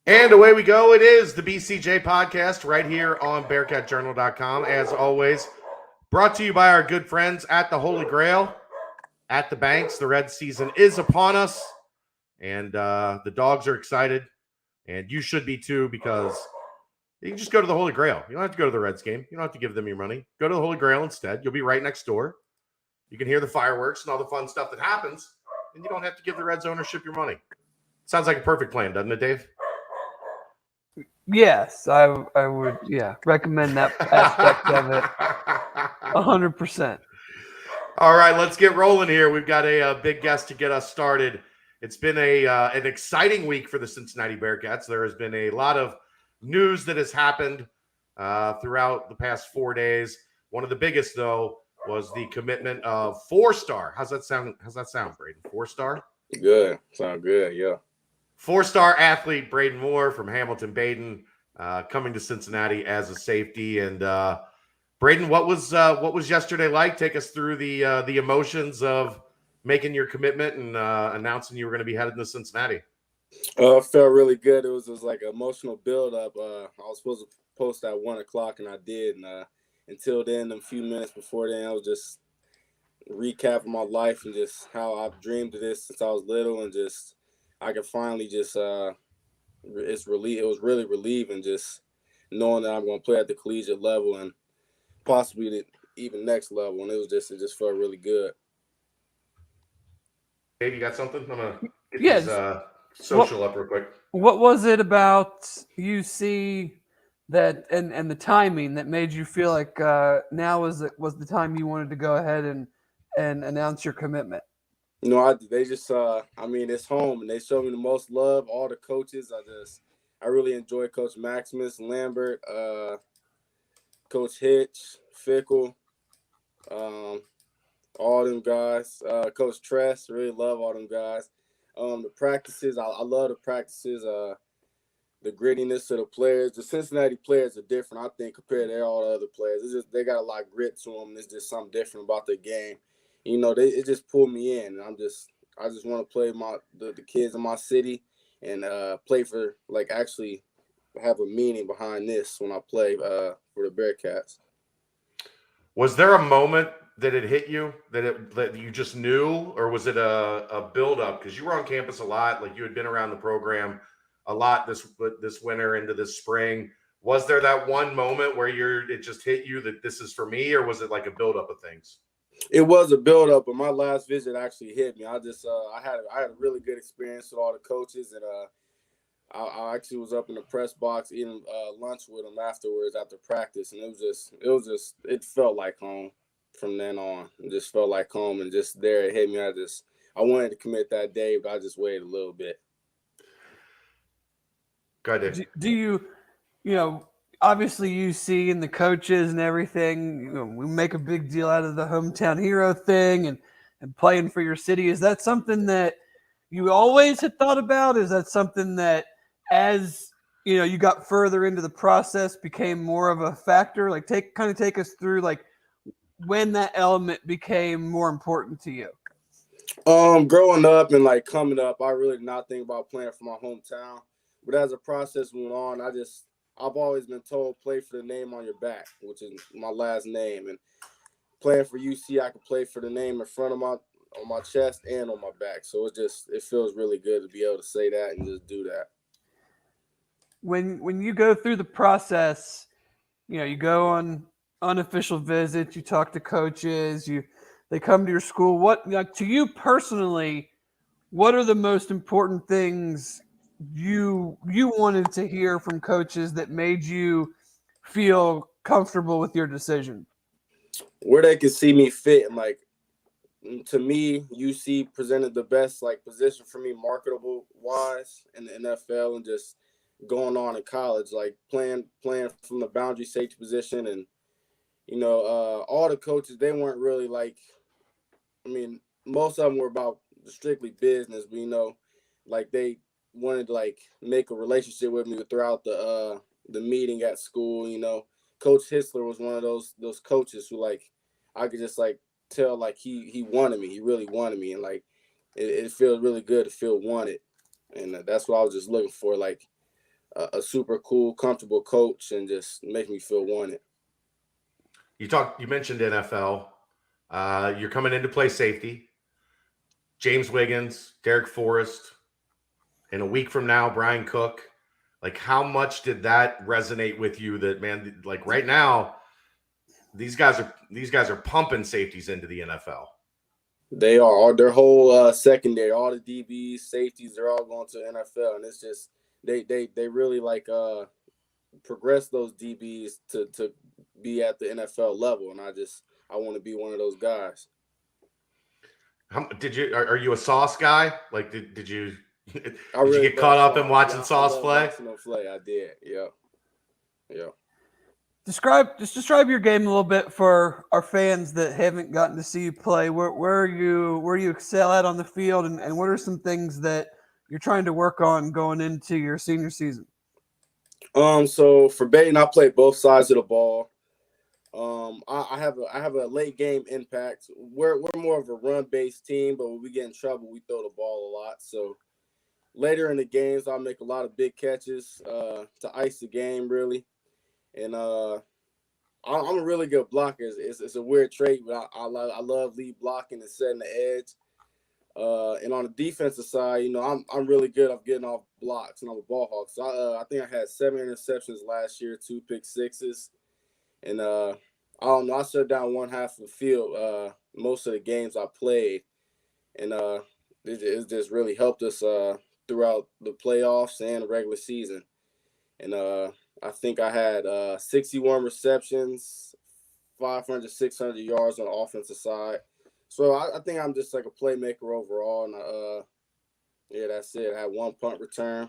And away we go. It is the BCJ podcast right here on BearcatJournal.com. As always, brought to you by our good friends at the Holy Grail at the Banks. The Red season is upon us, and the dogs are excited, and you should be too, because you can just go to the Holy Grail. You don't have to go to the Reds game. You don't have to give them your money. Go to the Holy Grail instead. You'll be right next door. You can hear the fireworks and all the fun stuff that happens, and you don't have to give the Reds ownership your money. Sounds like a perfect plan, doesn't it, Dave? Yes, I would recommend that aspect of it 100%. All right, let's get rolling here. We've got a big guest to get us started. It's been an exciting week for the Cincinnati Bearcats. There has been a lot of news that has happened throughout the past 4 days. One of the biggest, though, was the commitment of four-star. How's that sound, Braden? Four-star? Good. Sound good, yeah. Four-star athlete Braden Moore from Hamilton-Baden coming to Cincinnati as a safety. And Braden, what was yesterday like? Take us through the emotions of making your commitment and announcing you were going to be headed to Cincinnati. It felt really good. It was like an emotional build-up. I was supposed to post at 1 o'clock, and I did. And until then, a few minutes before then, I was just recapping my life and just how I've dreamed of this since I was little, and just I could finally just it was really relieving just knowing that I'm going to play at the collegiate level and possibly the even next level, and it just felt really good. Dave, you got something? I'm gonna get these social up real quick. What was it about UC that and the timing that made you feel like now was the time you wanted to go ahead and announce your commitment? You know, they just it's home, and they showed me the most love. All the coaches, I really enjoy Coach Maximus, Lambert, Coach Hitch, Fickle, all them guys. Coach Tress, really love all them guys. The practices, I love the practices. The grittiness of the players. The Cincinnati players are different, I think, compared to all the other players. It's just they got a lot of grit to them. It's just something different about their game. You know, it just pulled me in. And I just want to play the kids in my city and play for, like, actually have a meaning behind this when I play for the Bearcats. Was there a moment that it hit you that you just knew, or was it a build-up? Because you were on campus a lot, like you had been around the program a lot this winter into this spring. Was there that one moment where it just hit you that this is for me, or was it like a build-up of things? It was a build-up, but my last visit actually hit me. I had a really good experience with all the coaches, and I actually was up in the press box eating lunch with them afterwards after practice, and it felt like home from then on. It just felt like home, and just there it hit me. I wanted to commit that day, but I just waited a little bit. Go ahead. Do you obviously UC and the coaches and everything, we make a big deal out of the hometown hero thing and playing for your city. Is that something that you always had thought about? Is that something that, as you got further into the process, became more of a factor? Like, take us through, like, when that element became more important to you. Growing up and like coming up, I really did not think about playing for my hometown. But as the process went on, I've always been told play for the name on your back, which is my last name. And playing for UC, I could play for the name in front of on my chest and on my back. So it feels really good to be able to say that and just do that. When you go through the process, you go on unofficial visits, you talk to coaches, they come to your school. What, like, to you personally, what are the most important things you wanted to hear from coaches that made you feel comfortable with your decision? Where they could see me fit, and like, to me, UC presented the best like position for me, marketable wise, in the NFL, and just going on in college, like playing from the boundary safety position. And all the coaches, they weren't really like, most of them were about strictly business, but like they wanted to like make a relationship with me throughout the meeting at school. Coach Hisler was one of those coaches who, like, I could just like tell like he wanted me. He really wanted me, and like it feels really good to feel wanted, and that's what I was just looking for. Like, a super cool, comfortable coach, and just make me feel wanted. You mentioned NFL. You're coming in to play safety. James Wiggins, Derek Forrest, and a week from now, Brian Cook. Like, how much did that resonate with you? That, man, like right now, these guys are pumping safeties into the NFL. They are their whole secondary, all the DBs, safeties, they're all going to the NFL, and it's just they really like progress those DBs to be at the NFL level, and I want to be one of those guys. Are you a Sauce guy? Like, did you really get caught up Sauce. in watching Yeah, Sauce play? Watching him play, I did. Yeah. Describe your game a little bit for our fans that haven't gotten to see you play. Where you excel at on the field, and what are some things that you're trying to work on going into your senior season? So for Braden, I play both sides of the ball. I have a late game impact. We're more of a run based team, but when we get in trouble, we throw the ball a lot. So later in the games, I'll make a lot of big catches to ice the game, really. And I'm a really good blocker. It's a weird trait, but I love lead blocking and setting the edge. And on the defensive side, I'm really good at getting off blocks, and I'm a ball hawk. So I think I had 7 interceptions last year, 2 pick sixes, and I don't know. I shut down one half of the field most of the games I played, and it just really helped us throughout the playoffs and the regular season. And I think I had 61 receptions, 500, 600 yards on the offensive side. So I think I'm just like a playmaker overall. And that's it. I had 1 punt return.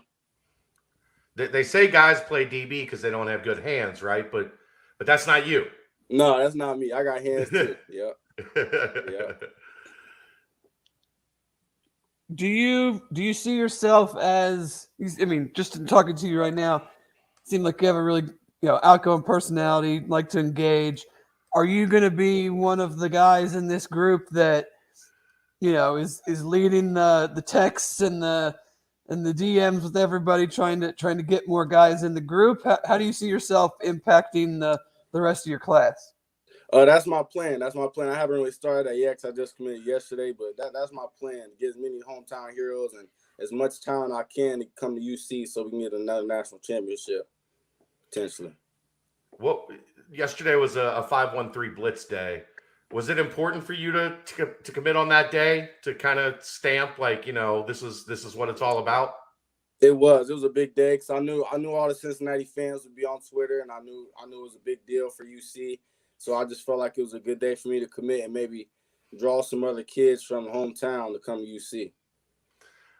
They say guys play DB because they don't have good hands, right? But that's not you. No, that's not me. I got hands too. Yep. Do you see yourself as? I mean, just talking to you right now, it seems like you have a really outgoing personality, like to engage. Are you going to be one of the guys in this group that is leading the texts and the DMs with everybody, trying to get more guys in the group? How do you see yourself impacting the rest of your class? That's my plan. I haven't really started that yet because I just committed yesterday, but that's my plan. To get as many hometown heroes and as much talent I can to come to UC so we can get another national championship, potentially. Well, yesterday was a 5-1-3 blitz day. Was it important for you to commit on that day to kind of stamp like, this is what it's all about? It was a big day because I knew all the Cincinnati fans would be on Twitter, and I knew it was a big deal for UC. So I just felt like it was a good day for me to commit and maybe draw some other kids from the hometown to come to UC.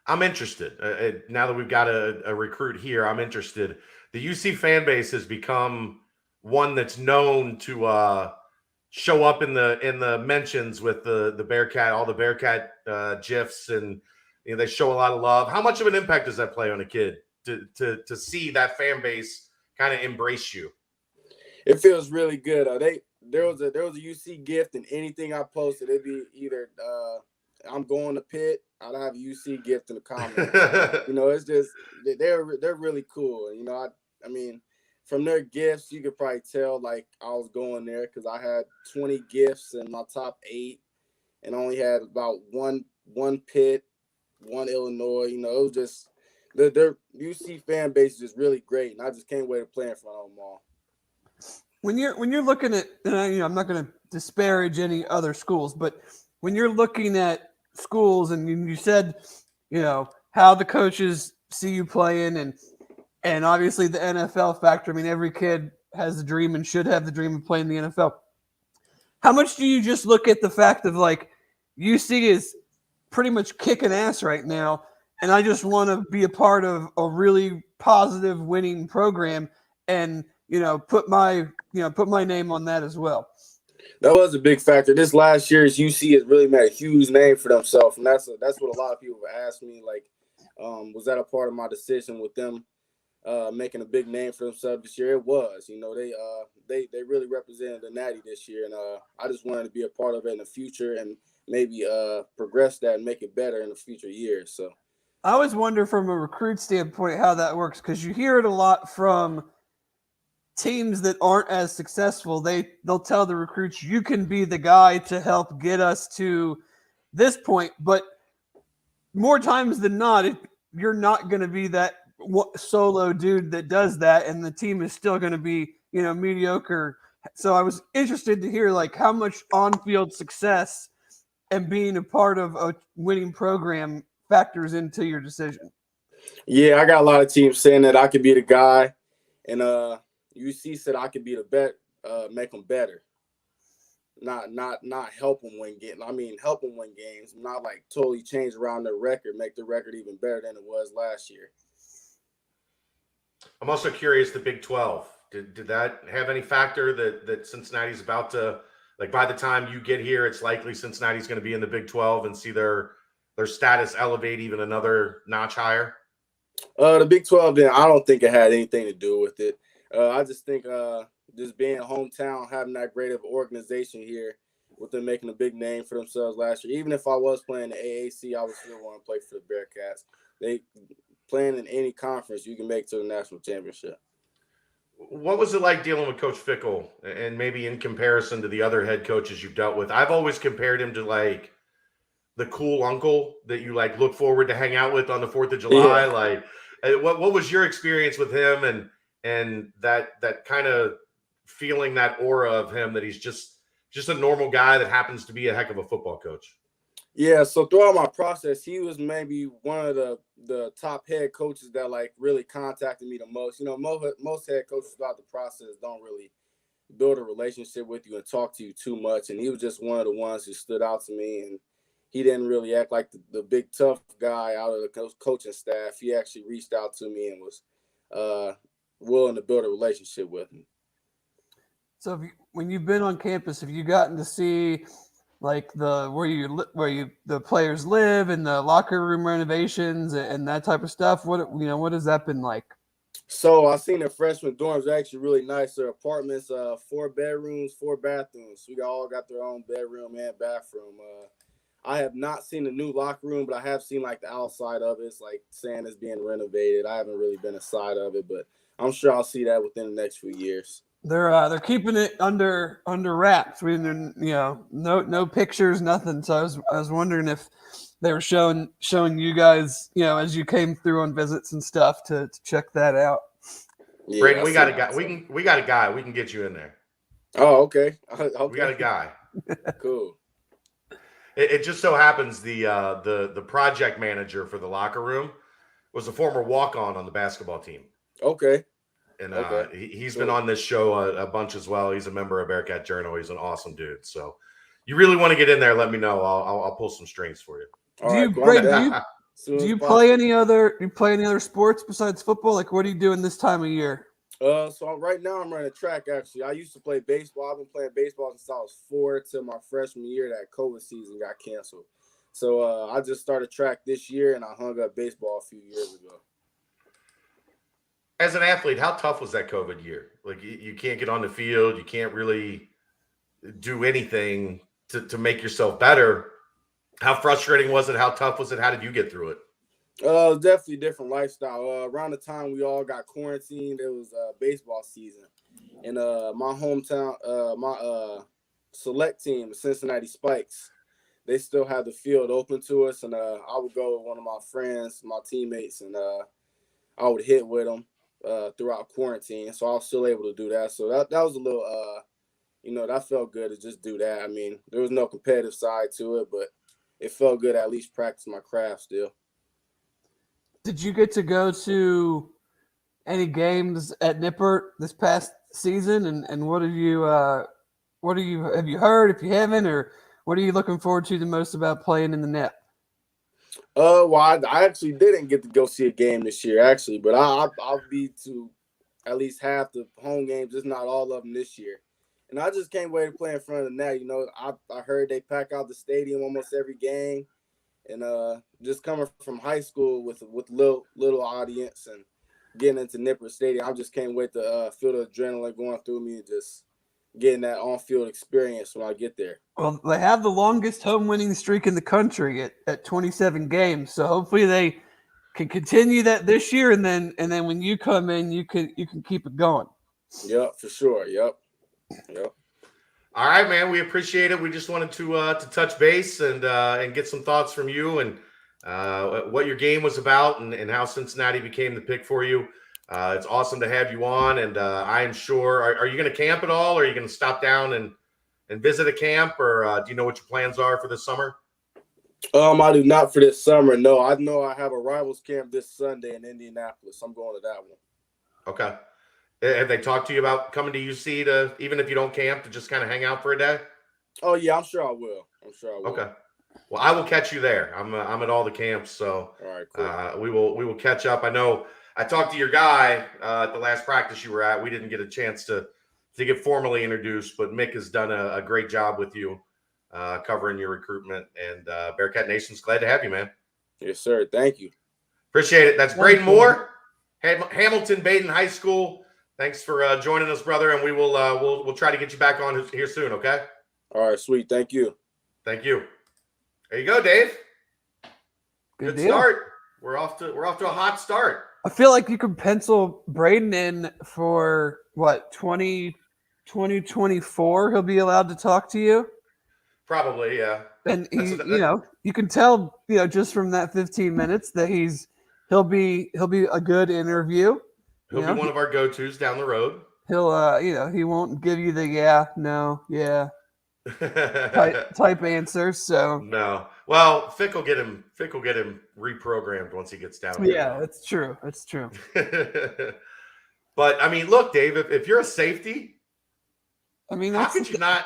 I'm interested. Now that we've got a recruit here, I'm interested. The UC fan base has become one that's known to show up in the mentions with the Bearcat, all the Bearcat GIFs, and they show a lot of love. How much of an impact does that play on a kid to see that fan base kind of embrace you? It feels really good. There was a UC gift, and anything I posted, it'd be either I'm going to Pitt, I'd have a UC gift in the comments. It's just they're really cool. And I mean, from their gifts, you could probably tell like I was going there because I had 20 gifts in my top 8, and only had about one Pitt, 1 Illinois. It was just their UC fan base is just really great, and I just can't wait to play in front of them all. When you're looking at, I'm not going to disparage any other schools, but when you're looking at schools, and you said, how the coaches see you playing, and obviously the NFL factor. I mean, every kid has a dream and should have the dream of playing in the NFL. How much do you just look at the fact of like UC is pretty much kicking ass right now, and I just want to be a part of a really positive winning program, and put my name on that as well? That was a big factor. This last year's UC has really made a huge name for themselves, and that's what a lot of people have asked me. Like, was that a part of my decision with them making a big name for themselves this year? It was. They really represented the Natty this year, and I just wanted to be a part of it in the future and maybe progress that and make it better in the future years. So I always wonder from a recruit standpoint how that works, because you hear it a lot from teams that aren't as successful. They'll tell the recruits, you can be the guy to help get us to this point, but more times than not, you're not going to be that solo dude that does that, and the team is still going to be, mediocre. So I was interested to hear like how much on-field success and being a part of a winning program factors into your decision. Yeah, I got a lot of teams saying that I could be the guy, and UC said I could be the make them better. Not help them win games. I mean, help them win games. Not like totally change around their record, make the record even better than it was last year. I'm also curious, the Big 12. Did that have any factor that Cincinnati's about to, like, by the time you get here, it's likely Cincinnati's going to be in the Big 12 and see their status elevate even another notch higher? The Big 12, then I don't think it had anything to do with it. I just think just being hometown, having that great of organization here, with them making a big name for themselves last year. Even if I was playing the AAC, I would still want to play for the Bearcats. They playing in any conference, you can make to the national championship. What was it like dealing with Coach Fickle, and maybe in comparison to the other head coaches you've dealt with? I've always compared him to like the cool uncle that you like look forward to hang out with on the 4th of July. Yeah. Like, what was your experience with him, and that kind of feeling, that aura of him, that he's just a normal guy that happens to be a heck of a football coach? Yeah, so throughout my process, he was maybe one of the top head coaches that like really contacted me the most. Most head coaches throughout the process don't really build a relationship with you and talk to you too much. And he was just one of the ones who stood out to me. And he didn't really act like the big tough guy out of the coaching staff. He actually reached out to me and was willing to build a relationship with me. So when you've been on campus, have you gotten to see like the players live and the locker room renovations and that type of stuff? What has that been like? So I seen the freshman dorms. They're actually really nice. Their apartments, 4 bedrooms, 4 bathrooms. We all got their own bedroom and bathroom. I have not seen the new locker room, but I have seen like the outside of it. It's like saying it's being renovated. I haven't really been inside of it, but I'm sure I'll see that within the next few years. They're keeping it under wraps. We didn't, no pictures, nothing. So I was wondering if they were showing you guys, as you came through on visits and stuff to check that out. Yeah, Braden, we got a guy. We got a guy. We can get you in there. Oh, okay. We got a guy. Cool. It just so happens the project manager for the locker room was a former walk-on the basketball team. Okay. And he's been on this show a bunch as well. He's a member of Bearcat Journal. He's an awesome dude. So you really want to get in there, let me know. I'll pull some strings for you. Do you play any other sports besides football? Like, what are you doing this time of year? So right now I'm running track, actually. I used to play baseball. I've been playing baseball since I was 4 till my freshman year. That COVID season got canceled. So I just started track this year, and I hung up baseball a few years ago. As an athlete, how tough was that COVID year? Like, you can't get on the field. You can't really do anything to make yourself better. How frustrating was it? How tough was it? How did you get through it? Definitely a different lifestyle. Around the time we all got quarantined, it was baseball season. And my hometown, my select team, the Cincinnati Spikes, they still had the field open to us. And I would go with one of my friends, my teammates, and I would hit with them throughout quarantine. So I was still able to do that. So that was a little, that felt good to just do that. I mean, there was no competitive side to it, but it felt good to at least practice my craft still. Did you get to go to any games at Nippert this past season? And what have you heard, if you haven't, or what are you looking forward to the most about playing in the NEP? Well, I actually didn't get to go see a game this year, actually, but I'll be to at least half the home games, if not all of them this year. And I just can't wait to play in front of the net. I heard they pack out the stadium almost every game. And just coming from high school with little audience and getting into Nippert Stadium, I just can't wait to feel the adrenaline going through me and just getting that on-field experience when I get there. Well, they have the longest home winning streak in the country at 27 games. So hopefully they can continue that this year, and then when you come in, you can keep it going. Yep, for sure. Yep. All right, man. We appreciate it. We just wanted to touch base and get some thoughts from you and what your game was about and how Cincinnati became the pick for you. It's awesome to have you on, and I am sure. Are you going to camp at all? Or are you going to stop down and visit a camp, or do you know what your plans are for this summer? I do not for this summer. No, I know I have a rivals camp this Sunday in Indianapolis. I'm going to that one. Okay. Have they talked to you about coming to UC to, even if you don't camp, to just kind of hang out for a day? Oh yeah, I'm sure I will. Okay. Well, I will catch you there. I'm at all the camps, so all right, cool. we will catch up. I know I talked to your guy at the last practice you were at. We didn't get a chance to get formally introduced, but Mick has done a great job with you covering your recruitment, and Bearcat Nation's glad to have you, man. Yes, sir. Thank you. Appreciate it. That's Braden Moore, Hamilton Baden High School. Thanks for joining us, brother, and we will we'll try to get you back on here soon. Okay. All right, sweet. Thank you. Thank you. There you go, Dave. Good deal. start. We're off to a hot start. I feel like you could pencil Braden in for what 2024. He'll be allowed to talk to you. Probably, yeah. And you can tell, just from that 15 minutes that he'll be a good interview. He'll be one of our go-tos down the road. He'll, he won't give you the yeah, no, yeah type answer. So no. Well, Fick will get him reprogrammed once he gets down. Yeah, that's true. That's true. But I mean, look, Dave, if you're a safety, I mean, how could you not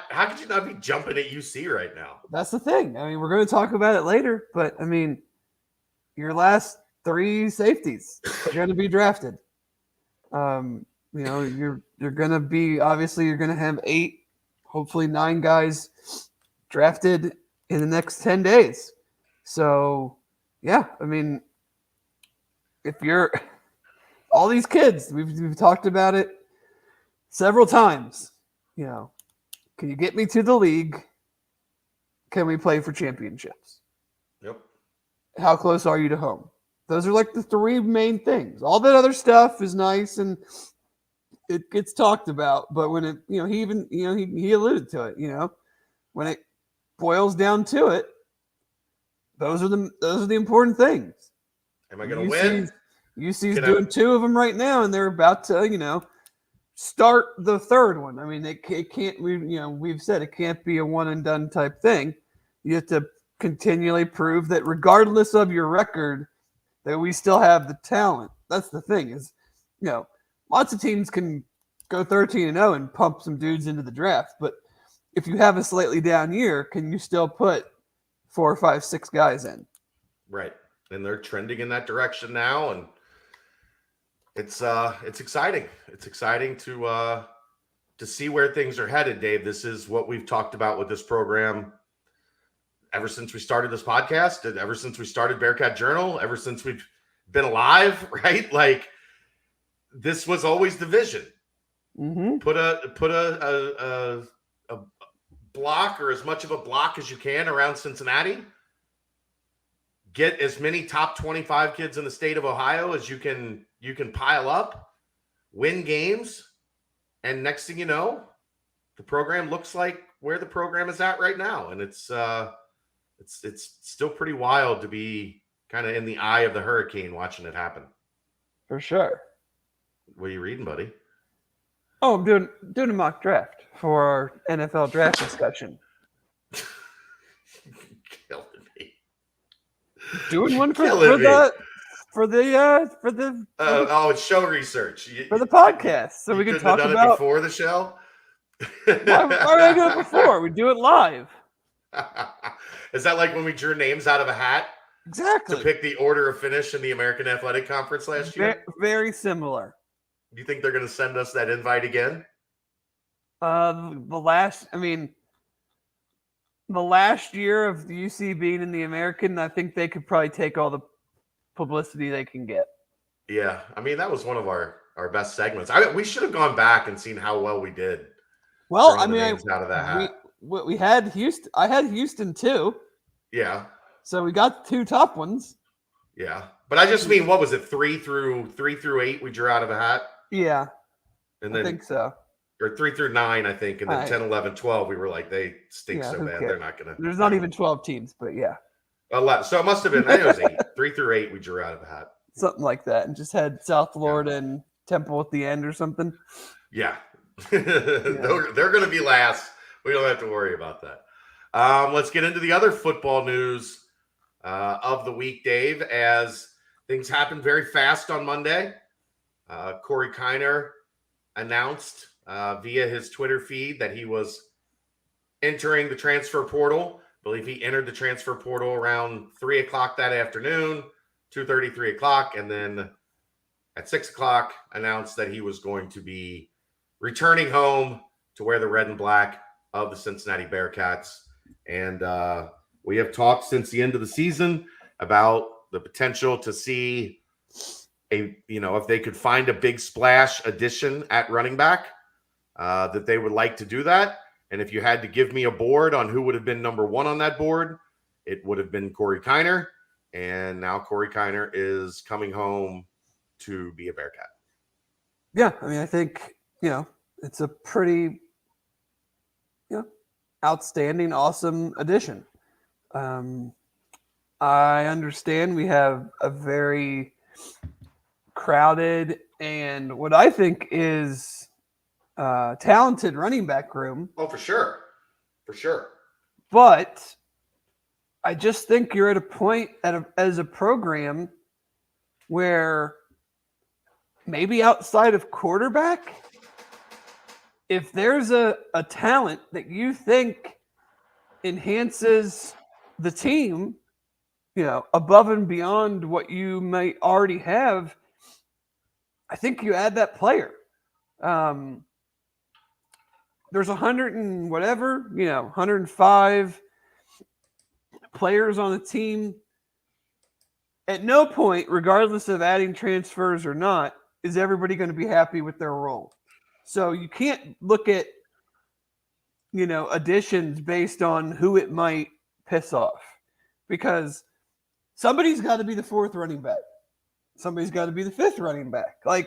be jumping at UC right now? That's the thing. I mean, we're going to talk about it later, but I mean, your last 3 safeties are going to be drafted. You're going to be, obviously you're going to have 8, hopefully 9 guys drafted in the next 10 days. So yeah, I mean, if you're all these kids, we've talked about it several times, can you get me to the league? Can we play for championships? Yep. How close are you to home? Those are like the 3 main things. All that other stuff is nice and it gets talked about, but when it, he alluded to it, when it boils down to it, those are the important things. Am I going to win? UC's doing 2 of them right now, and they're about to, start the 3rd one. I mean, it can't. We've said it can't be a one and done type thing. You have to continually prove that, regardless of your record, that we still have the talent. That's the thing. Is lots of teams can go 13-0 and pump some dudes into the draft, but if you have a slightly down year, can you still put 4, 5, 6 guys in? Right, and they're trending in that direction now, and it's exciting. It's exciting to see where things are headed, Dave. This is what we've talked about with this program ever since we started this podcast, and ever since we started Bearcat Journal, ever since we've been alive, right? Like, this was always the vision. Mm-hmm. Put a block, or as much of a block as you can, around Cincinnati. Get as many top 25 kids in the state of Ohio as you can pile up, win games, and next thing you know, the program looks like where the program is at right now, and it's still pretty wild to be kind of in the eye of the hurricane watching it happen. For sure. What are you reading, buddy? Oh, I'm doing a mock draft for our NFL draft discussion. Killing me. Doing one for it's show research for the podcast, so we can talk have done about it before the show. Why would I do it before? We do it live. Is that like when we drew names out of a hat? Exactly. To pick the order of finish in the American Athletic Conference last year? Very similar. Do you think they're going to send us that invite again? The last year of the UC being in the American, I think they could probably take all the publicity they can get. Yeah. I mean, that was one of our best segments. We should have gone back and seen how well we did. Well, out of that hat. We had Houston. I had Houston too. Yeah. So we got 2 top ones. Yeah. But I just mean, what was it? 3 through 8 we drew out of a hat. Yeah, And I then think so. or 3 through 9, I think, and then All right. 10, 11, 12, we were like, they stink Yeah, so who bad, cares? they're not gonna. There's not even 12 teams, but yeah, 11. So it must have been. I think it was 8. 3 through 8, we drew out of a hat. something like that, and just had South Florida and Temple at the end or something. Yeah, they're going to be last. We don't have to worry about that. Let's get into the other football news of the week, Dave. As things happened very fast on Monday, Corey Kiner announced via his Twitter feed that he was entering the transfer portal. I believe he entered the transfer portal around 3 o'clock that afternoon, 2:30, 3 o'clock, and then at 6 o'clock announced that he was going to be returning home to wear the red and black of the Cincinnati Bearcats. And we have talked since the end of the season about the potential to see if they could find a big splash addition at running back, that they would like to do that. And if you had to give me a board on who would have been number one on that board, it would have been Corey Kiner. And now Corey Kiner is coming home to be a Bearcat. Yeah, I mean, I think, it's a pretty, outstanding, awesome addition. I understand we have a very crowded and what I think is talented running back room. Oh, for sure. For sure. But I just think you're at a point as a program where maybe outside of quarterback, if there's a talent that you think enhances the team, above and beyond what you might already have, I think you add that player. There's 100 and whatever, 105 players on the team. At no point, regardless of adding transfers or not, is everybody going to be happy with their role. So you can't look at, additions based on who it might piss off, because somebody's got to be the fourth running back. Somebody's got to be the fifth running back. Right.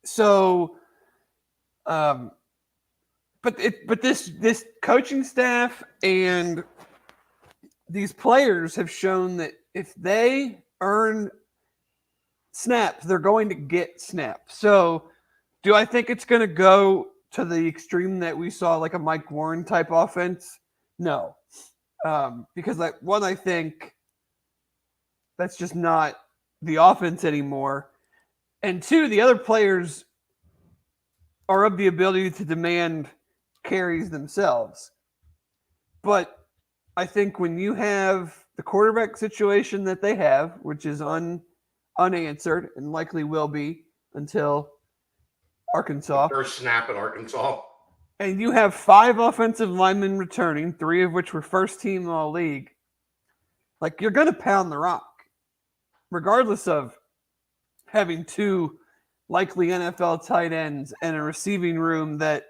So, but this coaching staff and these players have shown that if they earn snaps, they're going to get snaps. So do I think it's going to go to the extreme that we saw, like a Mike Warren type offense? No. Because I think that's just not the offense anymore. And two, the other players are of the ability to demand carries themselves. But I think when you have the quarterback situation that they have, which is unanswered and likely will be until Arkansas. First snap at Arkansas. And you have 5 offensive linemen returning, 3 of which were first team all league. Like, you're going to pound the rock, regardless of having 2 likely NFL tight ends and a receiving room that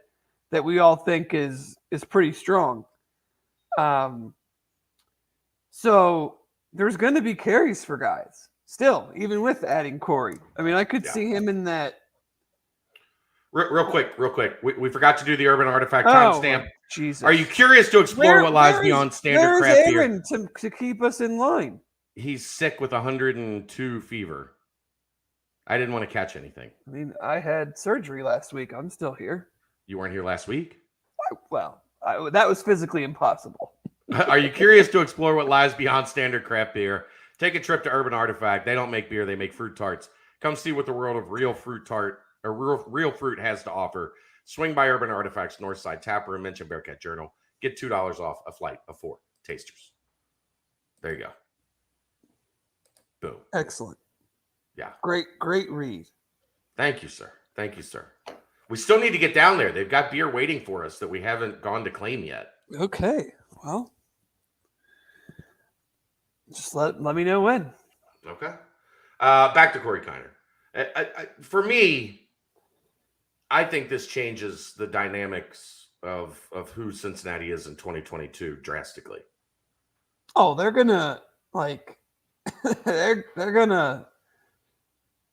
we all think is pretty strong. So there's going to be carries for guys still, even with adding Corey. I mean, I could see him in that. Real quick. We forgot to do the Urban Artifact timestamp. Jesus. Are you curious to explore what lies beyond standard craft beer? Aaron to keep us in line? He's sick with 102 fever. I didn't want to catch anything. I mean, I had surgery last week. I'm still here. You weren't here last week? Well, that was physically impossible. Are you curious to explore what lies beyond standard craft beer? Take a trip to Urban Artifact. They don't make beer, they make fruit tarts. Come see what the world of real fruit has to offer. Swing by Urban Artifact's Northside Tapper and mention Bearcat Journal. Get $2 off a flight of 4 tasters. There you go. Boom. Excellent. Yeah. Great read. Thank you, sir. We still need to get down there. They've got beer waiting for us that we haven't gone to claim yet. Okay. Well, just let me know when. Okay. Back to Corey Kiner. For me, I think this changes the dynamics of who Cincinnati is in 2022 drastically. Oh, they're gonna Like they're gonna.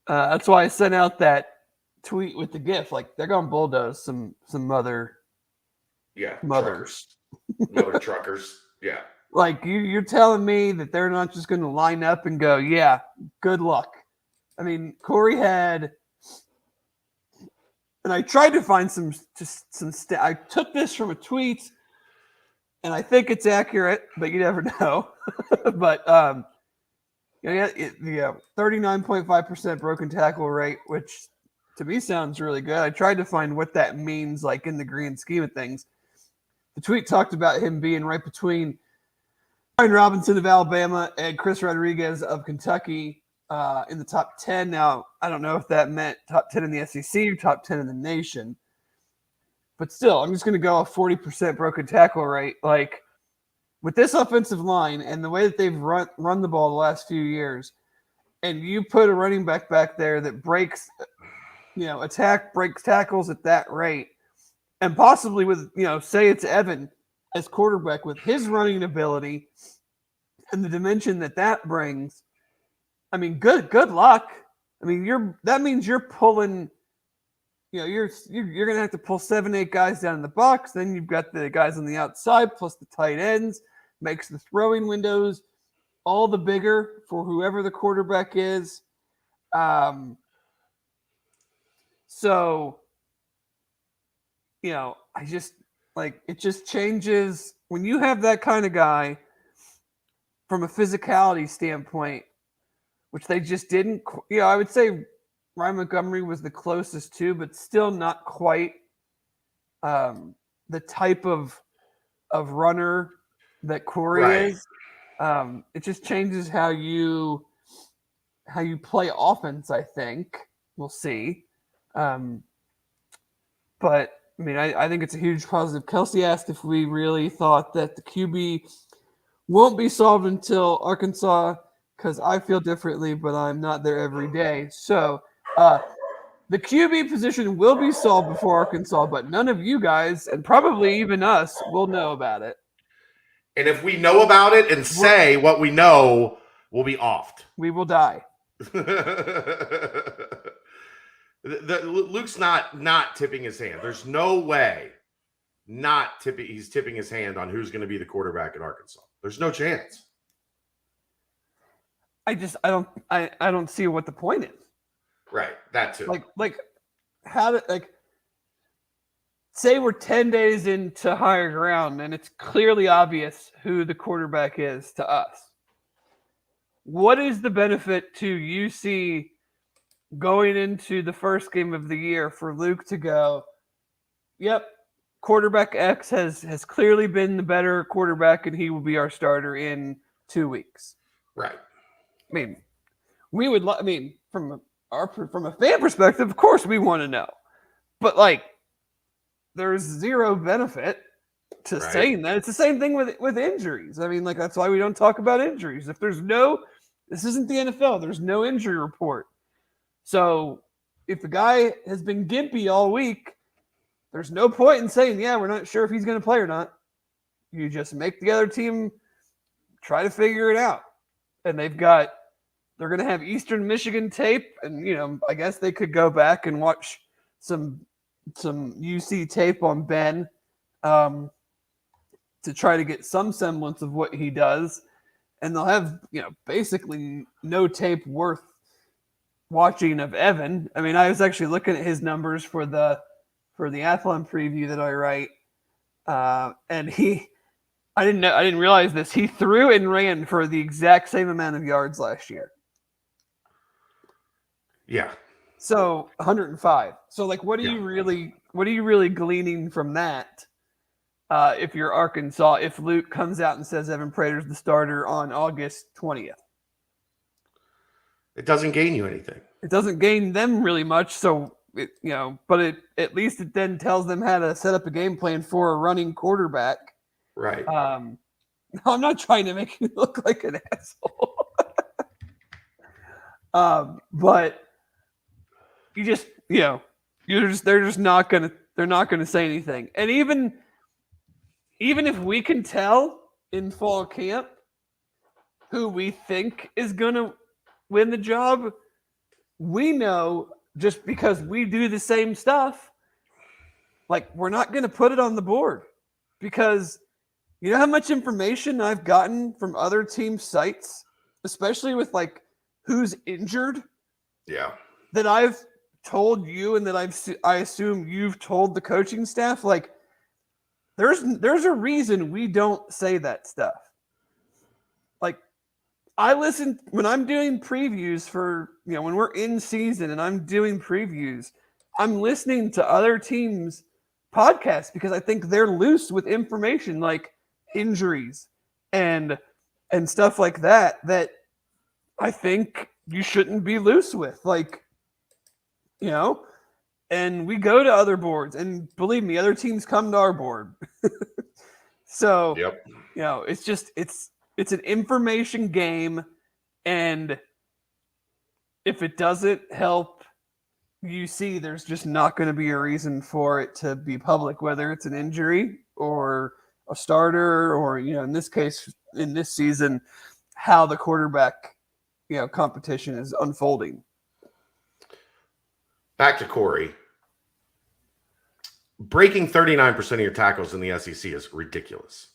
That's why I sent out that tweet with the GIF. Like they're gonna bulldoze some mother mothers. Mother truckers. Yeah. Like you're telling me that they're not just gonna line up and go, yeah, good luck. I mean, Corey had, and I tried to find some. I took this from a tweet, and I think it's accurate, but you never know. But 39.5% broken tackle rate, which to me sounds really good. I tried to find what that means, like in the grand scheme of things. The tweet talked about him being right between Brian Robinson of Alabama and Chris Rodriguez of Kentucky in the top 10. Now, I don't know if that meant top 10 in the SEC or top 10 in the nation. But still, I'm just going to go a 40% broken tackle rate. Like, with this offensive line and the way that they've run the ball the last few years, and you put a running back there that breaks tackles at that rate, and possibly with, say it's Evan as quarterback with his running ability and the dimension that brings, I mean, good luck. I mean, that means you're pulling, you're going to have to pull 7-8 guys down in the box. Then you've got the guys on the outside plus the tight ends, makes the throwing windows all the bigger for whoever the quarterback is. So, I just it just changes when you have that kind of guy from a physicality standpoint, which they just didn't. I would say Ryan Montgomery was the closest to, but still not quite the type of runner that Corey is. It just changes how you play offense, I think. We'll see. But I mean, I think it's a huge positive. Kelsey asked if we really thought that the QB won't be solved until Arkansas, because I feel differently, but I'm not there every day. So the QB position will be solved before Arkansas, but none of you guys, and probably even us, will know about it. And if we know about it and say what we know, we'll be offed. We will die. Luke's not tipping his hand. There's no way he's tipping his hand on who's going to be the quarterback at Arkansas. There's no chance. I don't see what the point is. Right, that too. Say we're 10 days into higher ground and it's clearly obvious who the quarterback is to us. What is the benefit to UC going into the first game of the year for Luke to go, yep, quarterback X has clearly been the better quarterback and he will be our starter in 2 weeks? Right. I mean, from a fan perspective, of course we want to know. But there's zero benefit to saying that. It's the same thing with injuries. I mean, that's why we don't talk about injuries. If this isn't the NFL, there's no injury report. So if the guy has been gimpy all week, there's no point in saying, yeah, we're not sure if he's going to play or not. You just make the other team try to figure it out. And they're going to have Eastern Michigan tape. And, I guess they could go back and watch some UC tape on Ben to try to get some semblance of what he does. And they'll have, basically no tape worth watching of Evan. I mean, I was actually looking at his numbers for the Athlon preview that I write. And I didn't realize this. He threw and ran for the exact same amount of yards last year. Yeah. So 105. So what are you really gleaning from that? If you're Arkansas, if Luke comes out and says Evan Prater's the starter on August 20th. It doesn't gain you anything. It doesn't gain them really much. So, but at least it then tells them how to set up a game plan for a running quarterback. Right. I'm not trying to make you look like an asshole. But you just, they're not gonna say anything. And even if we can tell in fall camp who we think is going to win the job, we know just because we do the same stuff, like we're not going to put it on the board because you know how much information I've gotten from other team sites, especially with like who's injured, Yeah. that I've told you and that I assume you've told the coaching staff. Like there's a reason we don't say that stuff. Like I listen when I'm doing previews for, you know, when we're in season and I'm doing previews, I'm listening to other teams' podcasts because I think they're loose with information like injuries and stuff like that I think you shouldn't be loose with. Like, you know, and we go to other boards and believe me, other teams come to our board. So, Yep. you know, it's just it's an information game, and if it doesn't help UC, there's just not going to be a reason for it to be public, whether it's an injury or a starter or, you know, in this case, in this season, how the quarterback, you know, competition is unfolding. Back to Corey. Breaking 39% of your tackles in the SEC is ridiculous.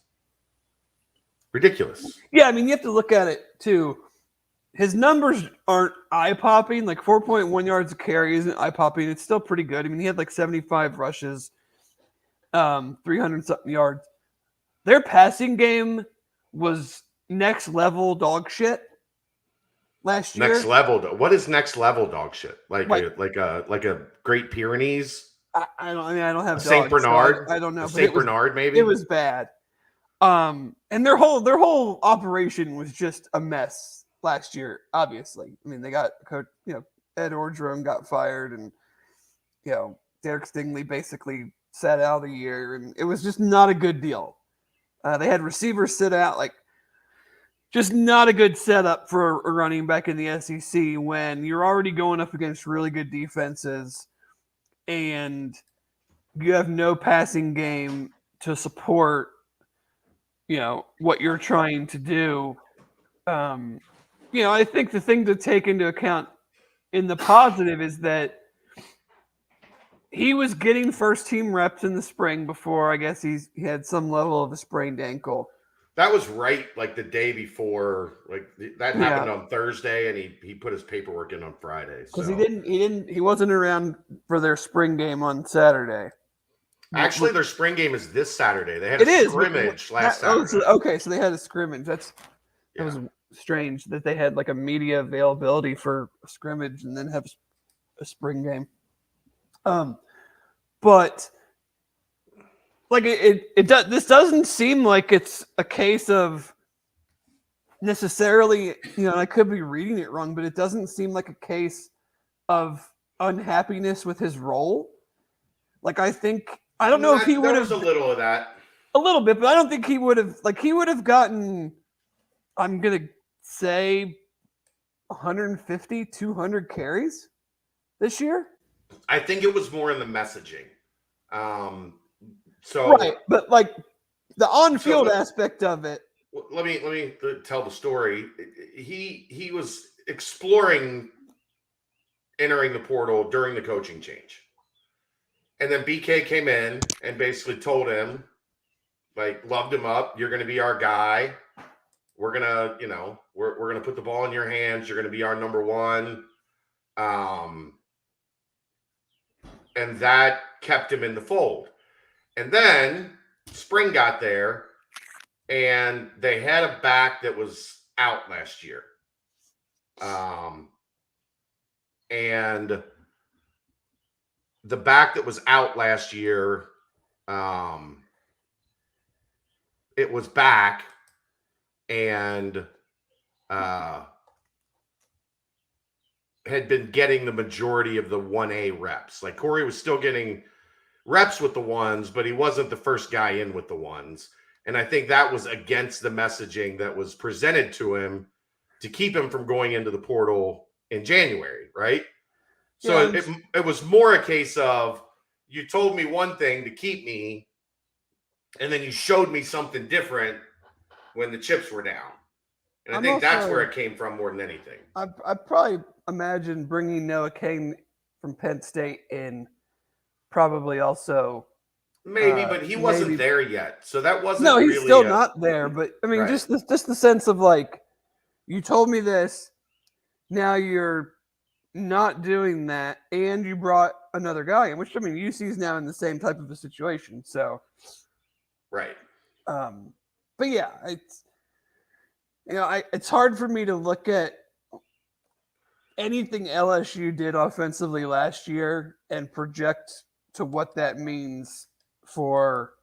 Ridiculous. Yeah, I mean, you have to look at it too. His numbers aren't eye-popping. Like 4.1 yards a carry isn't eye-popping. It's still pretty good. I mean, he had like 75 rushes, 300-something yards. Their passing game was next level dog shit last year. Next level. What is next level dog shit? Like a Great Pyrenees? I don't have Saint dogs, Bernard. so I don't know. Saint Bernard, maybe. It was bad. And their whole operation was just a mess last year. Obviously, I mean, they got Ed Orgeron got fired, and Derek Stingley basically sat out a year, and it was just not a good deal. They had receivers sit out, like just not a good setup for a running back in the SEC when you're already going up against really good defenses and you have no passing game to support, what you're trying to do. I think the thing to take into account in the positive is that he was getting first team reps in the spring before, I guess he had some level of a sprained ankle. That was right, like the day before, like that happened on Thursday, and he put his paperwork in on Friday. Because he wasn't around for their spring game on Saturday. Actually, their spring game is this Saturday. They had a scrimmage last Saturday. So they had a scrimmage. That was strange that they had like a media availability for a scrimmage and then have a spring game. But like this doesn't seem like it's a case of necessarily, I could be reading it wrong, but it doesn't seem like a case of unhappiness with his role. Like I don't know if he would have a little of that. A little bit, but I don't think he would have gotten, I'm going to say 150, 200 carries this year. I think it was more in the messaging. Right, but like the on-field aspect of it. Let me tell the story. He was exploring entering the portal during the coaching change. And then BK came in and basically told him, like, loved him up. You're going to be our guy. We're going to, we're going to put the ball in your hands. You're going to be our number one. And that kept him in the fold. And then spring got there, and they had a back that was out last year. And the back that was out last year, it was back and had been getting the majority of the 1A reps. Like Corey was still getting reps with the ones, but he wasn't the first guy in with the ones. And I think that was against the messaging that was presented to him to keep him from going into the portal in January, right? So it was more a case of you told me one thing to keep me, and then you showed me something different when the chips were down. And I think that's where it came from more than anything. I probably imagine bringing Noah Cain from Penn State in probably also. Maybe, but he wasn't there yet. So that wasn't No, he's really still not there. But, I mean, Right. just the sense of, like, you told me this, now you're not doing that, and you brought another guy in, which, I mean, UC's now in the same type of a situation. So, right. But yeah, it's it's hard for me to look at anything LSU did offensively last year and project to what that means for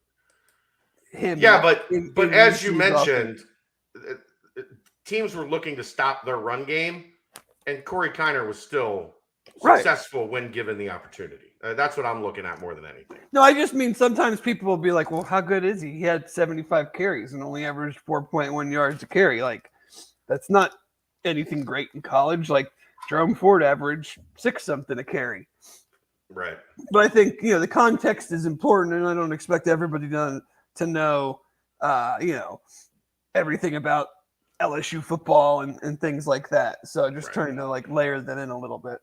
him. Yeah, but as you UC's mentioned, offense. Teams were looking to stop their run game, and Corey Kiner was still Right. successful when given the opportunity. That's what I'm looking at more than anything. No, I just mean sometimes people will be like, well, how good is he? He had 75 carries and only averaged 4.1 yards a carry. Like, that's not anything great in college. Like, Jerome Ford averaged 6-something a carry. Right. But I think, the context is important, and I don't expect everybody to know, everything about LSU football and things like that. So just trying to, like, layer that in a little bit.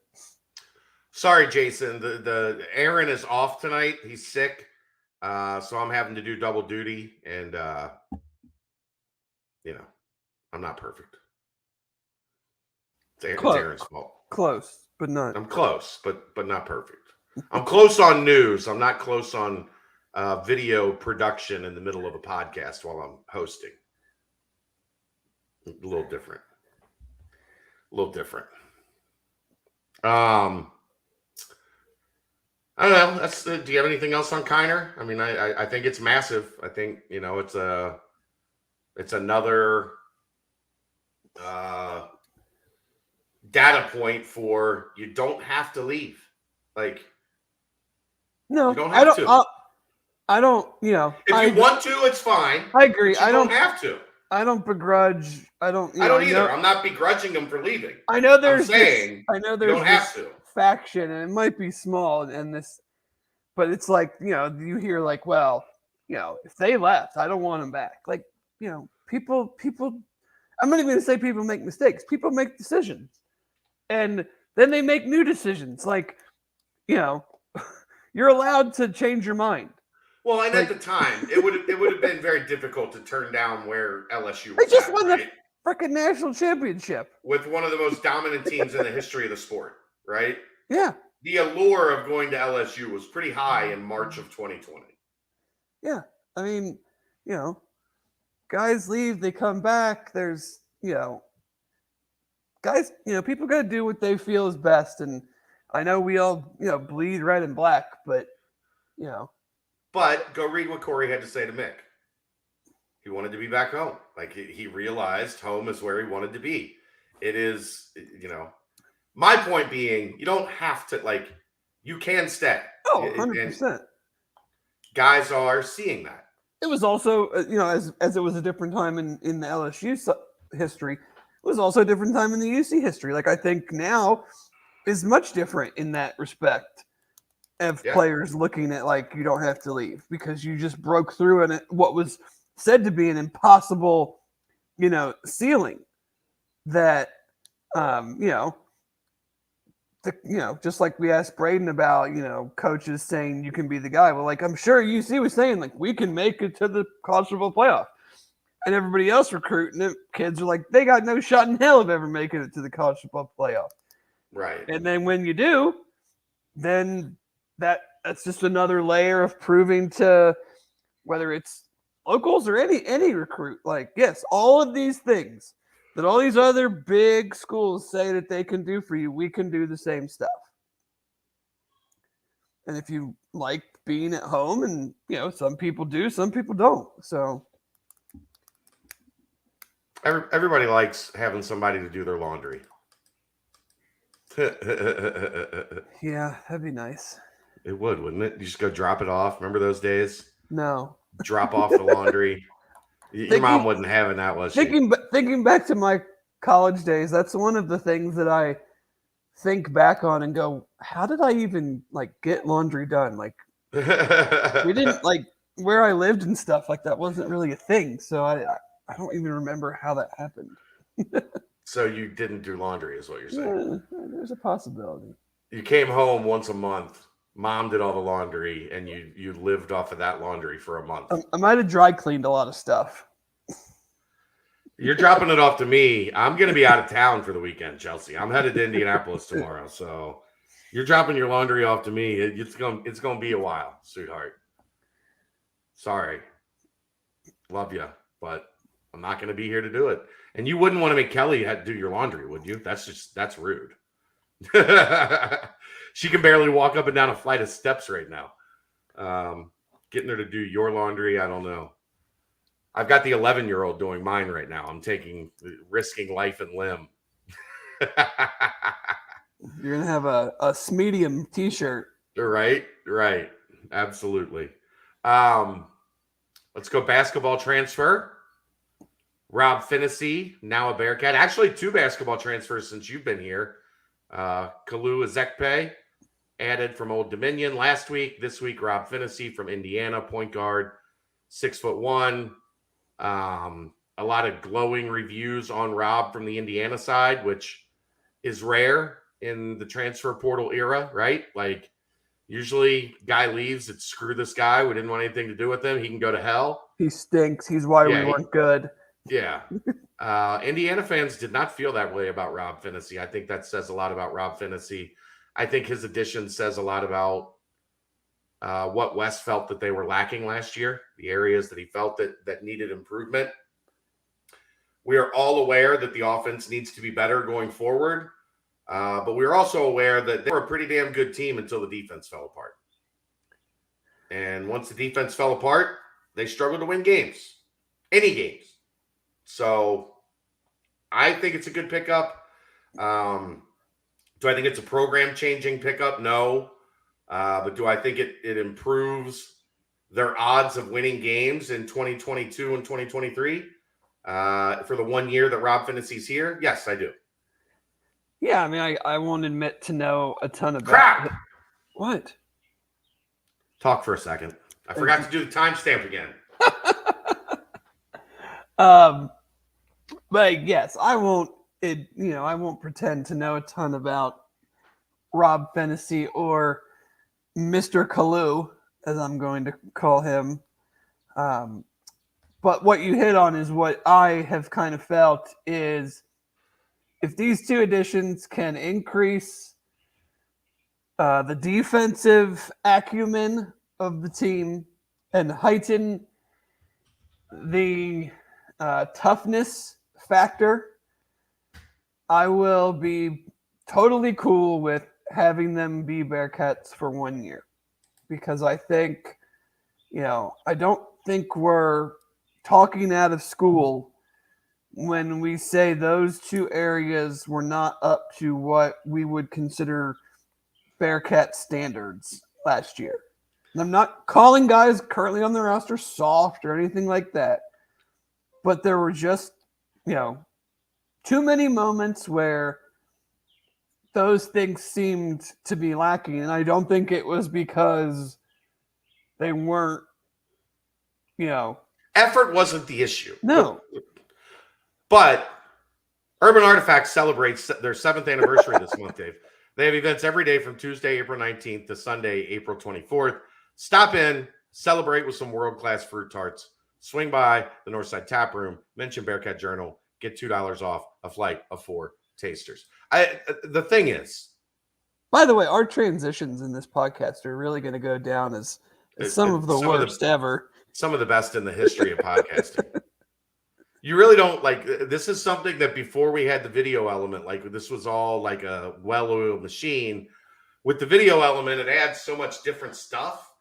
Sorry, Jason. The Aaron is off tonight. He's sick. So I'm having to do double duty, and I'm not perfect. It's Aaron's fault. Close, but not. I'm close, but not perfect. I'm close on news. I'm not close on video production in the middle of a podcast while I'm hosting. A little different. I don't know. Do you have anything else on Kiner? I mean, I think it's massive. I think it's another data point for you don't have to leave. Like, no, you don't have to. I don't. If you want to, it's fine. I agree. I don't have to. I don't begrudge. I don't. I don't either. I'm not begrudging them for leaving. I know there's. You don't have to. Faction, and it might be small, but it's like you hear like, well, if they left, I don't want them back. Like, people. I'm not even going to say people make mistakes. People make decisions, and then they make new decisions. Like, you're allowed to change your mind. Well, and at the time, it would have been very difficult to turn down where LSU was. They just won the freaking national championship with one of the most dominant teams in the history of the sport, right? Yeah. The allure of going to LSU was pretty high in March of 2020. Yeah, I mean, guys leave, they come back. There's, guys, people got to do what they feel is best, and I know we all, bleed red and black, but. But go read what Corey had to say to Mick. He wanted to be back home. Like, he realized home is where he wanted to be. It is, my point being, you don't have to, like, you can stay. Oh, 100%. Guys are seeing that. It was also, as it was a different time in the LSU history, it was also a different time in the UC history. Like, I think now is much different in that respect. Of players looking at, like, you don't have to leave because you just broke through what was said to be an impossible, ceiling that, just like we asked Braden about, coaches saying you can be the guy. Well, like, I'm sure UC was saying, like, we can make it to the college football playoff, and everybody else recruiting it, kids are like, they got no shot in hell of ever making it to the college football playoff. Right. And then when you do, then that's just another layer of proving to whether it's locals or any recruit. Like, yes, all of these things that all these other big schools say that they can do for you, we can do the same stuff. And if you like being at home, and some people do, some people don't. So everybody likes having somebody to do their laundry. Yeah, that'd be nice. It would, wouldn't it? You just go drop it off. Remember those days? No. Drop off the laundry. Your mom wasn't having that, was she? Thinking back to my college days, that's one of the things that I think back on and go, how did I even, like, get laundry done? Like, we didn't, like, where I lived and stuff, like, that wasn't really a thing. So I don't even remember how that happened. So you didn't do laundry, is what you're saying. Yeah, there's a possibility. You came home once a month. Mom did all the laundry, and you lived off of that laundry for a month. I might have dry cleaned a lot of stuff. You're dropping it off to me. I'm going to be out of town for the weekend, Chelsea. I'm headed to Indianapolis tomorrow, so you're dropping your laundry off to me. It's going to be a while, sweetheart. Sorry, love you, but I'm not going to be here to do it. And you wouldn't want to make Kelly do your laundry, would you? That's rude. She can barely walk up and down a flight of steps right now. Getting her to do your laundry, I don't know. I've got the 11-year-old doing mine right now. I'm risking life and limb. You're gonna have a Smedium t-shirt. Right. Absolutely. Let's go basketball transfer. Rob Finney, now a Bearcat. Actually, 2 basketball transfers since you've been here. Kalu Ezekpe, added from Old Dominion last week. This week, Rob Finney from Indiana, point guard, 6'1". A lot of glowing reviews on Rob from the Indiana side, which is rare in the transfer portal era, right? Like, usually guy leaves, it's screw this guy. We didn't want anything to do with him. He can go to hell. He stinks. He's why we weren't good. Yeah. Indiana fans did not feel that way about Rob Finney. I think that says a lot about Rob Finney. I think his addition says a lot about what Wes felt that they were lacking last year, the areas that he felt that needed improvement. We are all aware that the offense needs to be better going forward, but we're also aware that they were a pretty damn good team until the defense fell apart. And once the defense fell apart, they struggled to win games, any games. So I think it's a good pickup. Do I think it's a program-changing pickup? No. But do I think it improves their odds of winning games in 2022 and 2023 for the 1 year that Rob Finney's here? Yes, I do. Yeah, I mean, I won't admit to know a ton about Crap! it. What? Talk for a second. I forgot to do the timestamp again. But yes, I won't pretend to know a ton about Rob Finney or Mr. Kalu, as I'm going to call him. But what you hit on is what I have kind of felt is if these 2 additions can increase the defensive acumen of the team and heighten the toughness factor, I will be totally cool with having them be Bearcats for 1 year, because I think, I don't think we're talking out of school when we say those 2 areas were not up to what we would consider Bearcat standards last year. And I'm not calling guys currently on the roster soft or anything like that, but there were just, too many moments where those things seemed to be lacking. And I don't think it was because they weren't, Effort wasn't the issue. No. But Urban Artifacts celebrates their 7th anniversary this month, Dave. They have events every day from Tuesday, April 19th to Sunday, April 24th. Stop in, celebrate with some world-class fruit tarts. Swing by the Northside Tap Room, mention Bearcat Journal, get $2 off a flight of 4 tasters. The thing is, by the way, our transitions in this podcast are really going to go down as some of the worst ever. Some of the best in the history of podcasting. You really don't this is something that before we had the video element, this was all like a well-oiled machine. With the video element, it adds so much different stuff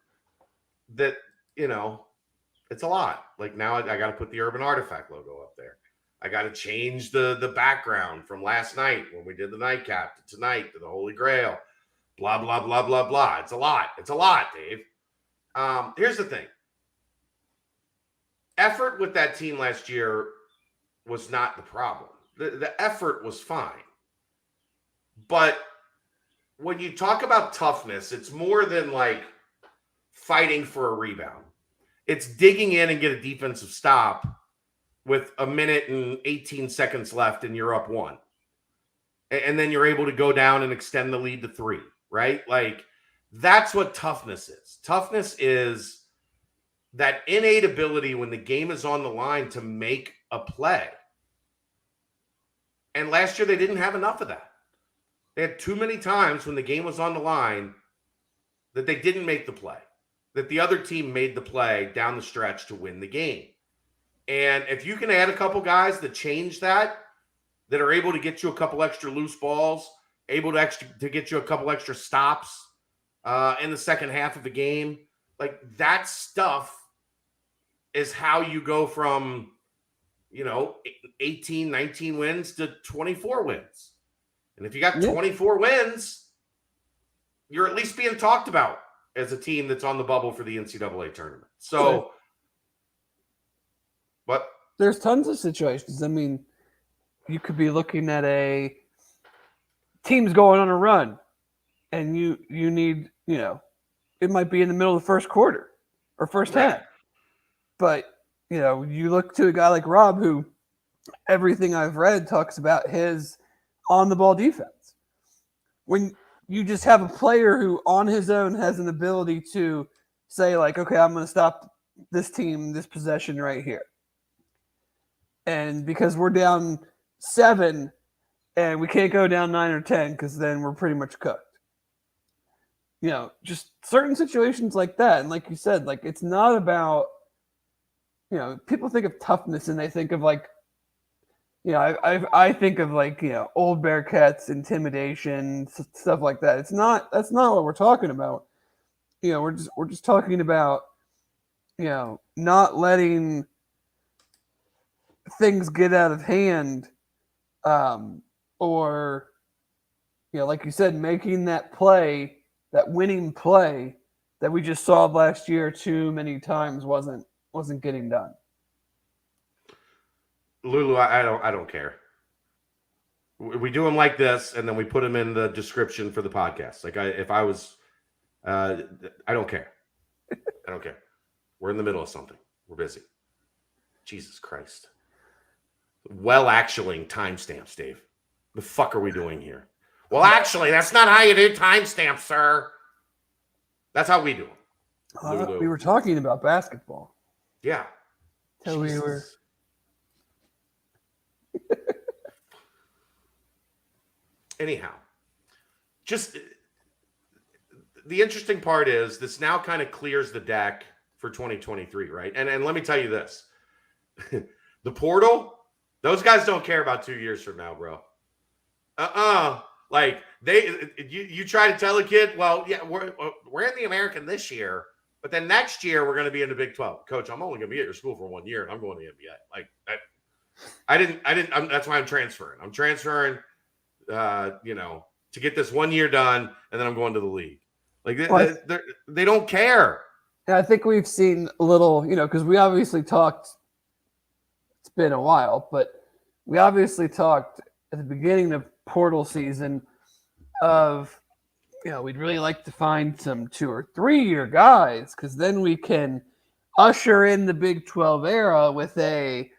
that, it's a lot. Like now I got to put the Urban Artifact logo up there. I got to change the background from last night when we did the nightcap to tonight to the Holy Grail. Blah, blah, blah, blah, blah. It's a lot. It's a lot, Dave. Here's the thing. Effort with that team last year was not the problem. The effort was fine. But when you talk about toughness, it's more than fighting for a rebound. It's digging in and get a defensive stop with a minute and 18 seconds left and you're up 1. And then you're able to go down and extend the lead to 3, right? Like, that's what toughness is. Toughness is that innate ability when the game is on the line to make a play. And last year they didn't have enough of that. They had too many times when the game was on the line that they didn't make the play, that the other team made the play down the stretch to win the game. And if you can add a couple guys that change that are able to get you a couple extra loose balls, able to get you a couple extra stops in the second half of the game, like that stuff is how you go from, 18, 19 wins to 24 wins. And if you got 24 wins, you're at least being talked about as a team that's on the bubble for the NCAA tournament. So, but there's tons of situations. I mean, you could be looking at a team's going on a run and you need, it might be in the middle of the first quarter or first half. But, you look to a guy like Rob, who everything I've read talks about his on-the-ball defense. When you just have a player who on his own has an ability to say, like, okay, I'm going to stop this team, this possession right here. And because we're down 7 and we can't go down 9 or 10 because then we're pretty much cooked. Just certain situations like that. And like you said, like, it's not about, people think of toughness and they think of like, I think of like, old Bearcats, intimidation, stuff like that. That's not what we're talking about. We're just talking about, not letting things get out of hand, or, like you said, making that play, that winning play that we just saw last year too many times wasn't getting done. Lulu, I don't care. We do them like this, and then we put them in the description for the podcast. Like I don't care. I don't care. We're in the middle of something. We're busy. Jesus Christ. Well, actually, timestamps, Dave. The fuck are we doing here? Well, actually, that's not how you do timestamps, sir. That's how we do them. We were talking about basketball. Yeah. So we were. Anyhow, just the interesting part is this now kind of clears the deck for 2023, right? And let me tell you this. The portal, those guys don't care about 2 years from now, bro. Like you try to tell a kid, well, yeah, we're in the American this year, but then next year we're going to be in the Big 12. Coach, I'm only going to be at your school for 1 year, and I'm going to the NBA. Like that's why I'm transferring. I'm transferring, to get this 1 year done, and then I'm going to the league. Like they don't care. And I think we've seen a little, because we obviously talked. It's been a while, but we obviously talked at the beginning of portal season of, we'd really like to find some 2 or 3 year guys, because then we can usher in the Big 12 era with a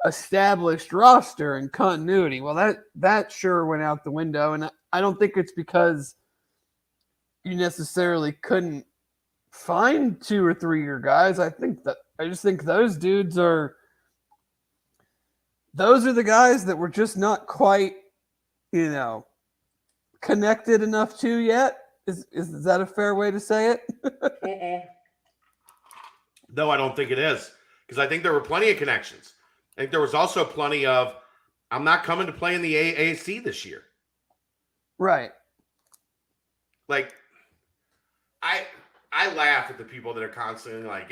established roster and continuity. Well, that sure went out the window, and I don't think it's because you necessarily couldn't find 2 or 3 year guys. I just think those dudes those are the guys that we're just not quite, connected enough to yet. Is that a fair way to say it? No, I don't think it is, because I think there were plenty of connections. I think there was also plenty of, I'm not coming to play in the AAC this year. Right. Like, I laugh at the people that are constantly like,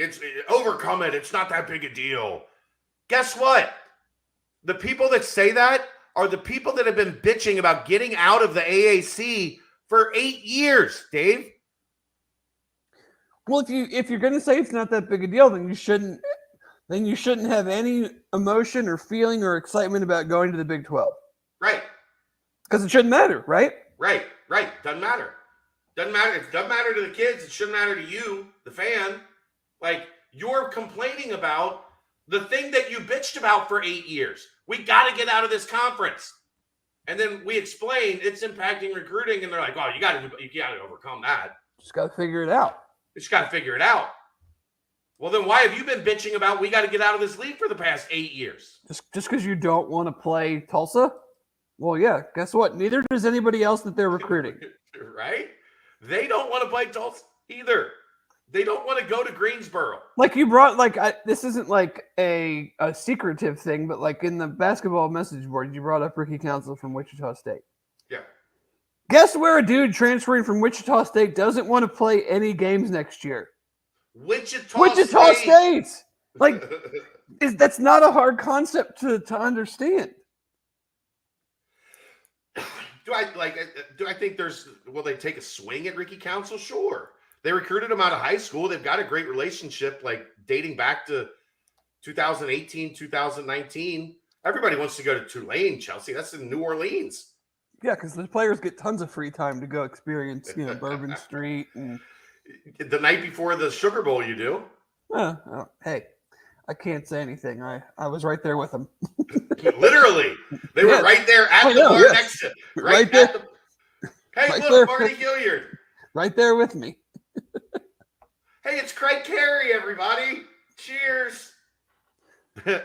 overcome it. It's not that big a deal. Guess what? The people that say that are the people that have been bitching about getting out of the AAC for 8 years, Dave. Well, if you're going to say it's not that big a deal, then you shouldn't have any emotion or feeling or excitement about going to the Big 12. Right. Because it shouldn't matter, right? Right. Doesn't matter. Doesn't matter. It doesn't matter to the kids. It shouldn't matter to you, the fan. Like, you're complaining about The thing that you bitched about for 8 years. We got to get out of this conference. And then we explain it's impacting recruiting, and they're like, "Oh, you got to overcome that. Just got to figure it out. You just got to figure it out." Well, then why have you been bitching about we got to get out of this league for the past 8 years? Just because you don't want to play Tulsa? Well, yeah. Guess what? Neither does anybody else that they're recruiting. Right? They don't want to play Tulsa either. They don't want to go to Greensboro. Like you brought, this isn't like a secretive thing, but like in the basketball message board, you brought up Ricky Council from Wichita State. Yeah. Guess where a dude transferring from Wichita State doesn't want to play any games next year? Wichita State. Like, that's not a hard concept to understand. Do I think will they take a swing at Ricky Council? Sure. They recruited him out of high school. They've got a great relationship, like dating back to 2018, 2019. Everybody wants to go to Tulane, Chelsea. That's in New Orleans. Yeah, because the players get tons of free time to go experience, Bourbon Street. And the night before the Sugar Bowl, you do. Hey, I can't say anything. I was right there with them. Literally. They were right there at the bar next to it. Right there. Hey, right look, there. Marty Gilliard. Right there with me. Hey, it's Craig Carey, everybody. Cheers. They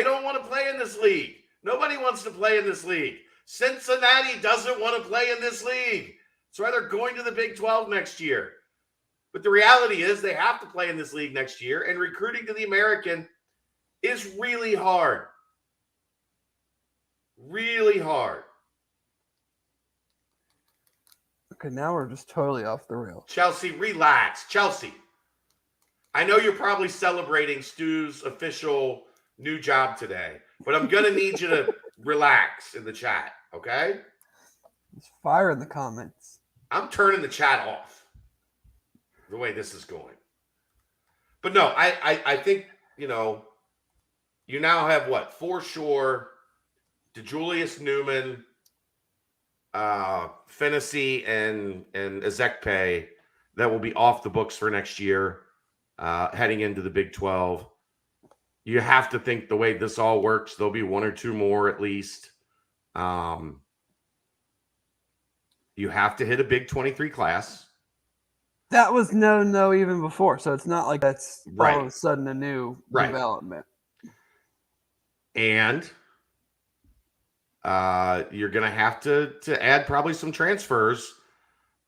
don't want to play in this league. Nobody wants to play in this league. Cincinnati doesn't want to play in this league. That's why they're going to the Big 12 next year. But the reality is they have to play in this league next year, and recruiting to the American is really hard. Really hard. Okay, now we're just totally off the rails. Chelsea, relax. Chelsea, I know you're probably celebrating Stu's official new job today, but I'm going to need you to relax in the chat, okay? There's fire in the comments. I'm turning the chat off the way this is going. But no, I think, you now have what? For sure, DeJulius Newman, Fennessy and Ezekpe that will be off the books for next year, heading into the Big 12. You have to think the way this all works, there'll be one or two more at least. You have to hit a Big 23 class. That was no even before, so it's not like that's right. all of a sudden a new development. And you're going to have to add probably some transfers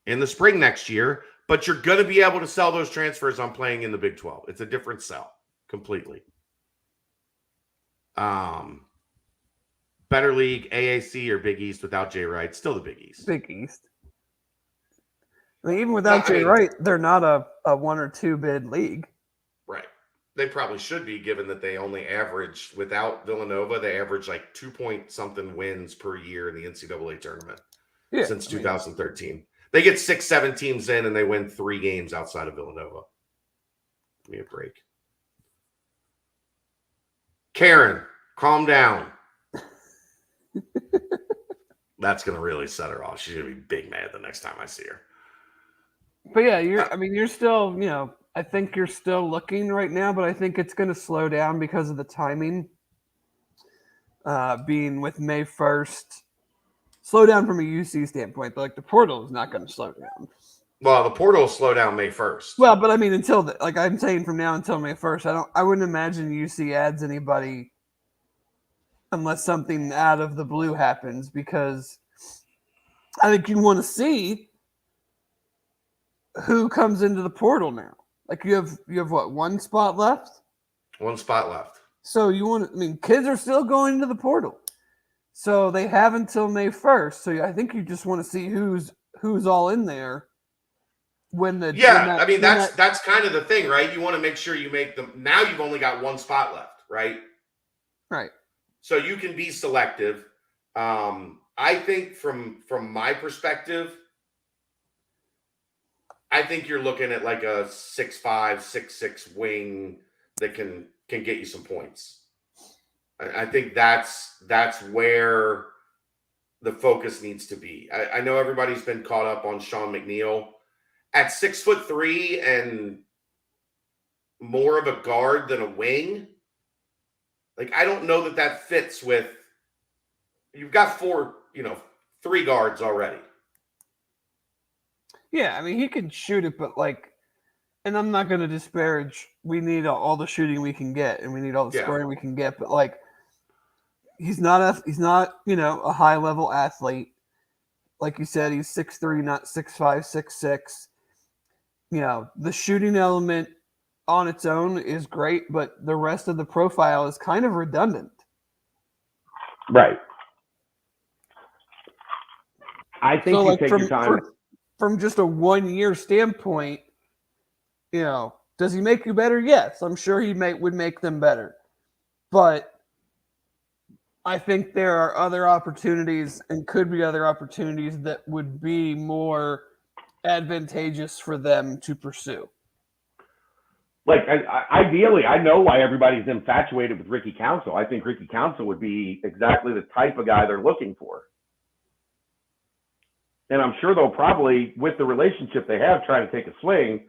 in the spring next year, but you're going to be able to sell those transfers on playing in the Big 12. It's a different sell completely. Better league, AAC or Big East without Jay Wright? Still the Big East. Big East. I mean, even without Jay Wright, they're not a 1 or 2 bid league. Right. They probably should be, given that they only average, without Villanova, they average like 2-point-something wins per year in the NCAA tournament since 2013. They get 6-7 teams in, and they win 3 games outside of Villanova. Give me a break. Karen, calm down. That's going to really set her off. She's going to be big mad the next time I see her. But yeah, you're still, I think you're still looking right now, but I think it's going to slow down because of the timing. Being with May 1st, slow down from a UC standpoint, but like the portal is not going to slow down. Well, the portal will slow down May 1st. Well, but I mean, I'm saying from now until May 1st, I wouldn't imagine UC adds anybody unless something out of the blue happens, because I think you want to see who comes into the portal now. Like you have what, 1 spot left? 1 spot left. So kids are still going to the portal. So they have until May 1st. So I think you just want to see who's all in there that's kind of the thing, right? You want to make sure you make them. Now you've only got 1 spot left, right? Right. So you can be selective. I think from my perspective, I think you're looking at like a 6'5", 6'6" wing that can get you some points. I think that's where the focus needs to be. I know everybody's been caught up on Sean McNeil at 6'3" and more of a guard than a wing. Like, I don't know that fits with – you've got 3 guards already. Yeah, I mean, he can shoot it, but like – and I'm not going to disparage. We need all the shooting we can get, and we need all the scoring we can get. But like, he's not a high level athlete. Like you said, he's 6'3", not 6'5", 6'6". The shooting element on its own is great, but the rest of the profile is kind of redundant. Right. I think so, you like, take your time. From just a 1 year standpoint, does he make you better? Yes, I'm sure he would make them better. But I think there are other opportunities and could be other opportunities that would be more advantageous for them to pursue. Like, ideally, I know why everybody's infatuated with Ricky Council. I think Ricky Council would be exactly the type of guy they're looking for. And I'm sure they'll probably, with the relationship they have, try to take a swing.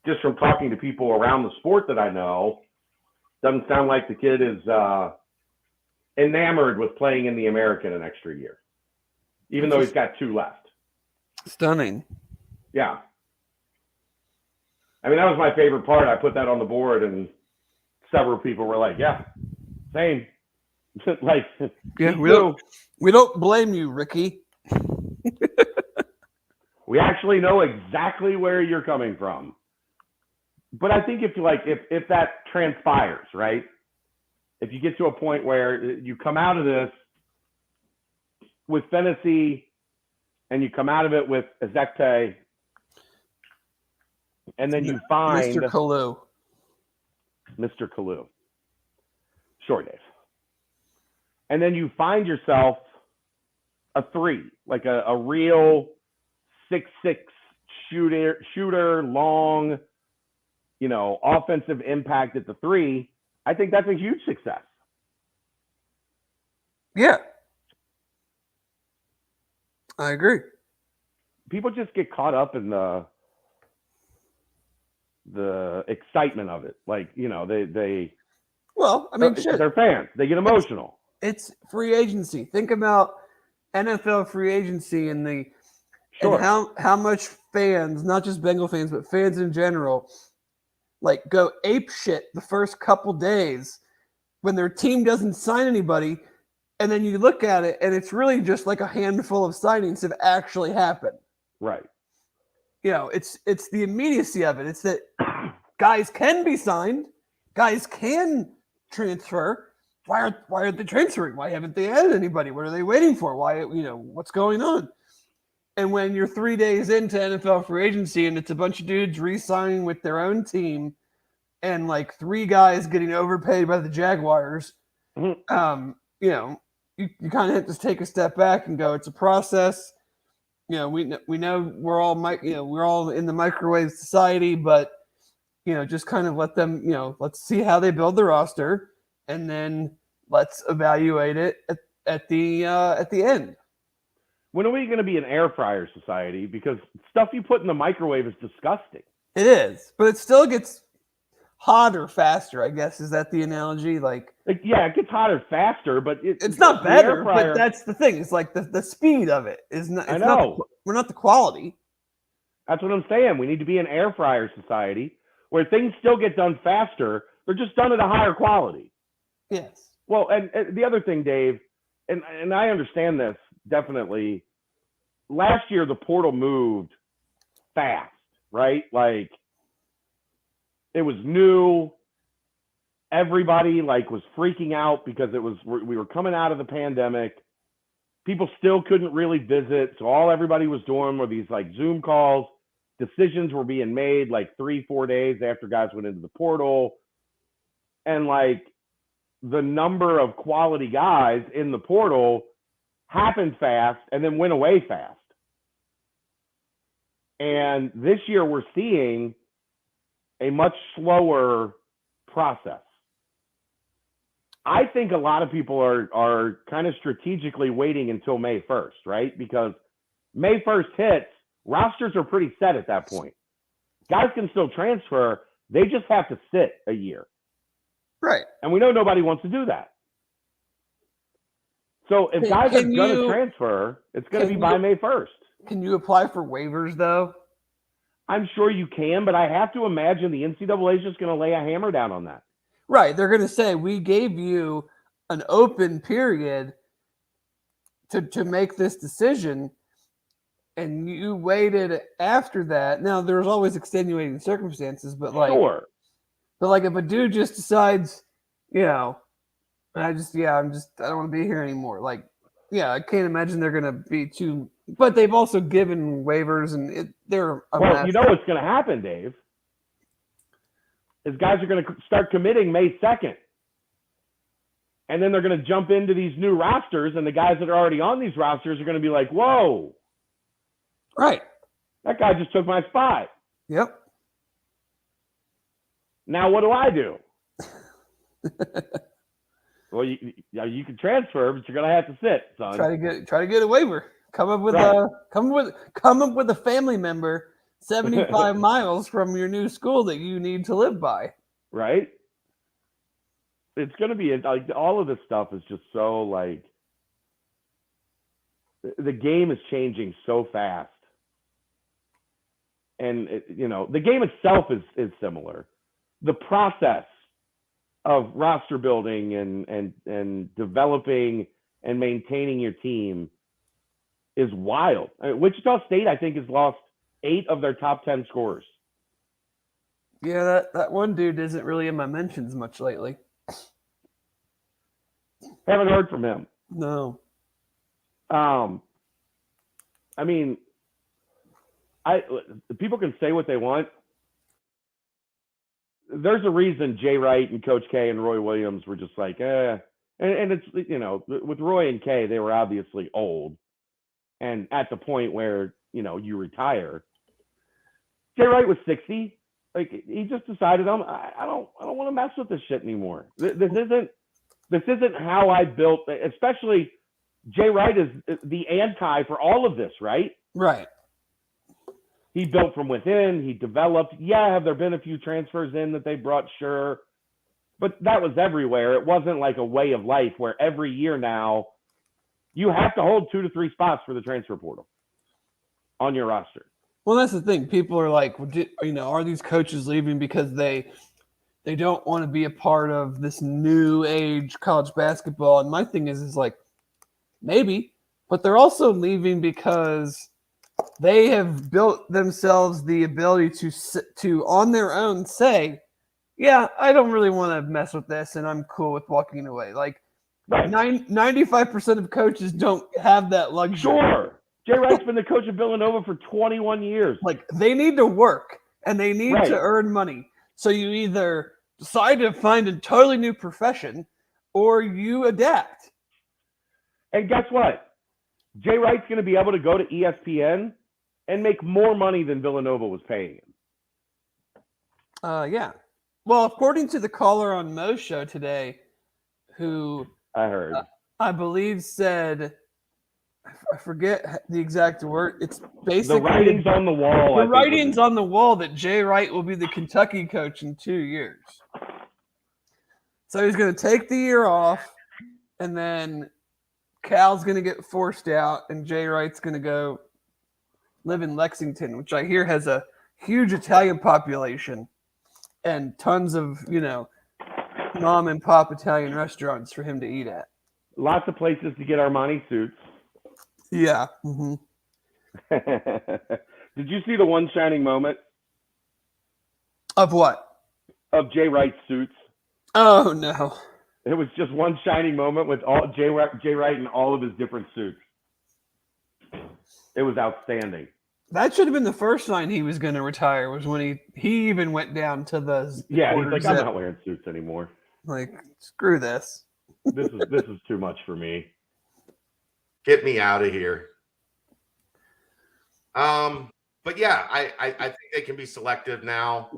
Just from talking to people around the sport that I know, doesn't sound like the kid is enamored with playing in the American an extra year, even though he's got 2 left. Stunning. Yeah. I mean, that was my favorite part. I put that on the board, and several people were like, yeah, same. Like, yeah, we don't blame you, Ricky. We actually know exactly where you're coming from. But I think if that transpires, right? If you get to a point where you come out of this with Fennessy and you come out of it with Ezekpe, and then you find Mr. Kalu. Sure, Dave. And then you find yourself a 3, like a real 6'6" shooter, long, offensive impact at the 3. I think that's a huge success. Yeah. I agree. People just get caught up in the excitement of it. Like, they well, I mean, they're fans. They get emotional. It's free agency. Think about NFL free agency and and how much fans, not just Bengal fans, but fans in general, like, go ape shit the first couple days when their team doesn't sign anybody, and then you look at it and it's really just like a handful of signings have actually happened. Right. It's the immediacy of it. It's that guys can be signed, guys can transfer. Why aren't they transferring? Why haven't they added anybody? What are they waiting for? Why, what's going on? And when you're 3 days into NFL free agency and it's a bunch of dudes re-signing with their own team and like 3 guys getting overpaid by the Jaguars, you kind of have to take a step back and go, it's a process. We know we're all in the microwave society, but just kind of let them, let's see how they build the roster, and then let's evaluate it at the end. When are we going to be an air fryer society? Because stuff you put in the microwave is disgusting. It is, but it still gets hotter faster, I guess. Is that the analogy? Like yeah, it gets hotter faster, but it's not better. But that's the thing. It's like the speed of it is not. It's I know. We're not the quality. That's what I'm saying. We need to be an air fryer society where things still get done faster. They're just done at a higher quality. Yes. Well, and the other thing, Dave, and I understand this definitely. Last year, the portal moved fast, right? Like, it was new. Everybody was freaking out because we were coming out of the pandemic. People still couldn't really visit, so all everybody was doing were these Zoom calls. Decisions were being made 3-4 days after guys went into the portal, and the number of quality guys in the portal happened fast and then went away fast. And this year we're seeing a much slower process. I think a lot of people are kind of strategically waiting until May 1st, right? Because May 1st hits, rosters are pretty set at that point. Guys can still transfer, They just have to sit a year. Right. And we know nobody wants to do that. So if guys are going to transfer, it's going to be by May 1st. Can you apply for waivers, though? I'm sure you can, but I have to imagine the NCAA is just going to lay a hammer down on that. Right. They're going to say, we gave you an open period to make this decision, and you waited after that. Now, there's always extenuating circumstances, but like, sure. But like, if a dude just decides, you know, I don't want to be here anymore. Like, yeah, I can't imagine they're going to be too. But they've also given waivers, and they're a well, mess. You know what's going to happen, Dave, is guys are going to start committing May 2nd. And then they're going to jump into these new rosters, and the guys that are already on these rosters are going to be like, whoa. Right. That guy just took my spot. Yep. Now what do I do? Well, you can transfer, but you're going to have to sit, son. Try to get a waiver. Come up with a family member 75 miles from your new school that you need to live by. Right? It's going to be like all of this stuff is just so like the game is changing so fast. And the game itself is similar. The process of roster building and developing and maintaining your team is wild. I mean, Wichita State, I think, has lost 8 of their top 10 scorers. Yeah, that one dude isn't really in my mentions much lately. Haven't heard from him. No. I mean, people can say what they want. There's a reason Jay Wright and Coach K and Roy Williams were just like, And it's, with Roy and Kay, they were obviously old and at the point where, you retire. Jay Wright was 60. Like, he just decided, I don't want to mess with this shit anymore. This isn't how I built, especially Jay Wright is the anti for all of this, right? Right. He built from within. He developed. Yeah, have there been a few transfers in that they brought? Sure. But that was everywhere. It wasn't like a way of life where every year now you have to hold 2 to 3 spots for the transfer portal on your roster. Well, that's the thing. People are like, are these coaches leaving because they don't want to be a part of this new age college basketball? And my thing is like, maybe, but they're also leaving because they have built themselves the ability to on their own say, yeah, I don't really want to mess with this, and I'm cool with walking away. Like, 95% of coaches don't have that luxury. Sure. Jay Wright's been the coach of Villanova for 21 years. Like, they need to work, and they need to earn money. So you either decide to find a totally new profession, or you adapt. And guess what? Jay Wright's going to be able to go to ESPN and make more money than Villanova was paying him. Yeah. Well, according to the caller on Mo's show today, who I heard, I believe said, I forget the exact word. It's basically the writing's on the wall. The writing's on the wall that Jay Wright will be the Kentucky coach in 2 years. So he's going to take the year off, and then Cal's going to get forced out, and Jay Wright's going to go live in Lexington, which I hear has a huge Italian population and tons of, mom and pop Italian restaurants for him to eat at. Lots of places to get Armani suits. Yeah. Mm-hmm. Did you see the one shining moment? Of what? Of Jay Wright's suits. Oh, no. It was just one shining moment with all Jay Wright in all of his different suits. It was outstanding. That should have been the first sign he was going to retire, was when he even went down to the yeah, he's like, I'm not wearing suits anymore. Like, screw this. This is too much for me. Get me out of here. But yeah, I think they can be selective now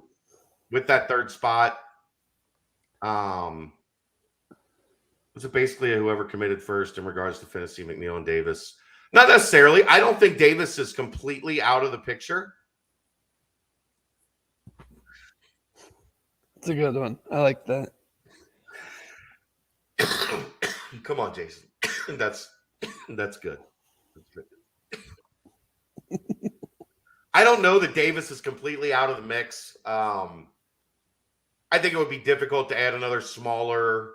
with that third spot. Was it basically whoever committed first in regards to Finney, McNeil, and Davis? Not necessarily. I don't think Davis is completely out of the picture. It's a good one. I like that. Come on, Jason. That's good. That's good. I don't know that Davis is completely out of the mix. I think it would be difficult to add another smaller,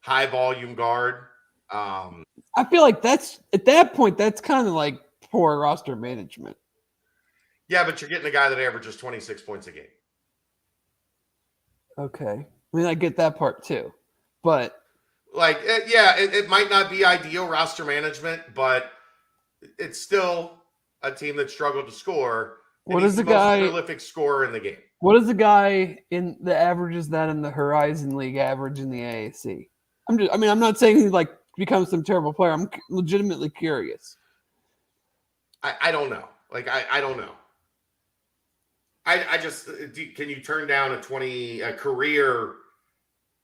high volume guard. I feel like that's at that point, that's kind of like poor roster management. Yeah, but you're getting a guy that averages 26 points a game. Okay. I mean, I get that part too. But Like, it might not be ideal roster management, but it's still a team that struggled to score. What He's is the the guy? most prolific scorer in the game? What is the guy in the averages that in the Horizon League average in the AAC? I'm not saying he like becomes some terrible player. I'm legitimately curious. I don't know. Like, I don't know. I just can you turn down a career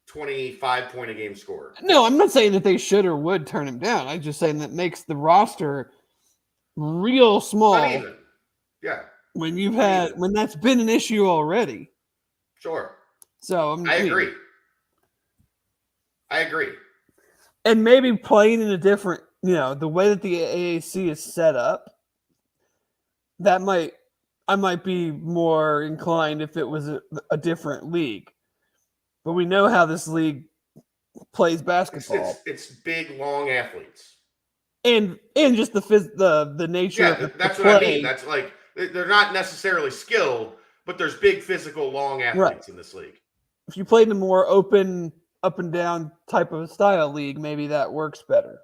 25 point a game score? No, I'm not saying that they should or would turn him down. I'm just saying that makes the roster real small. Uneven. Yeah. When when that's been an issue already. Sure. So I agree. And maybe playing in a different, the way that the AAC is set up, I might be more inclined if it was a different league. But we know how this league plays basketball. It's big, long athletes. And just the nature of that's the what play. I mean. That's like they're not necessarily skilled, but there's big physical long athletes in this league. If you played in a more open up and down type of style league, maybe that works better.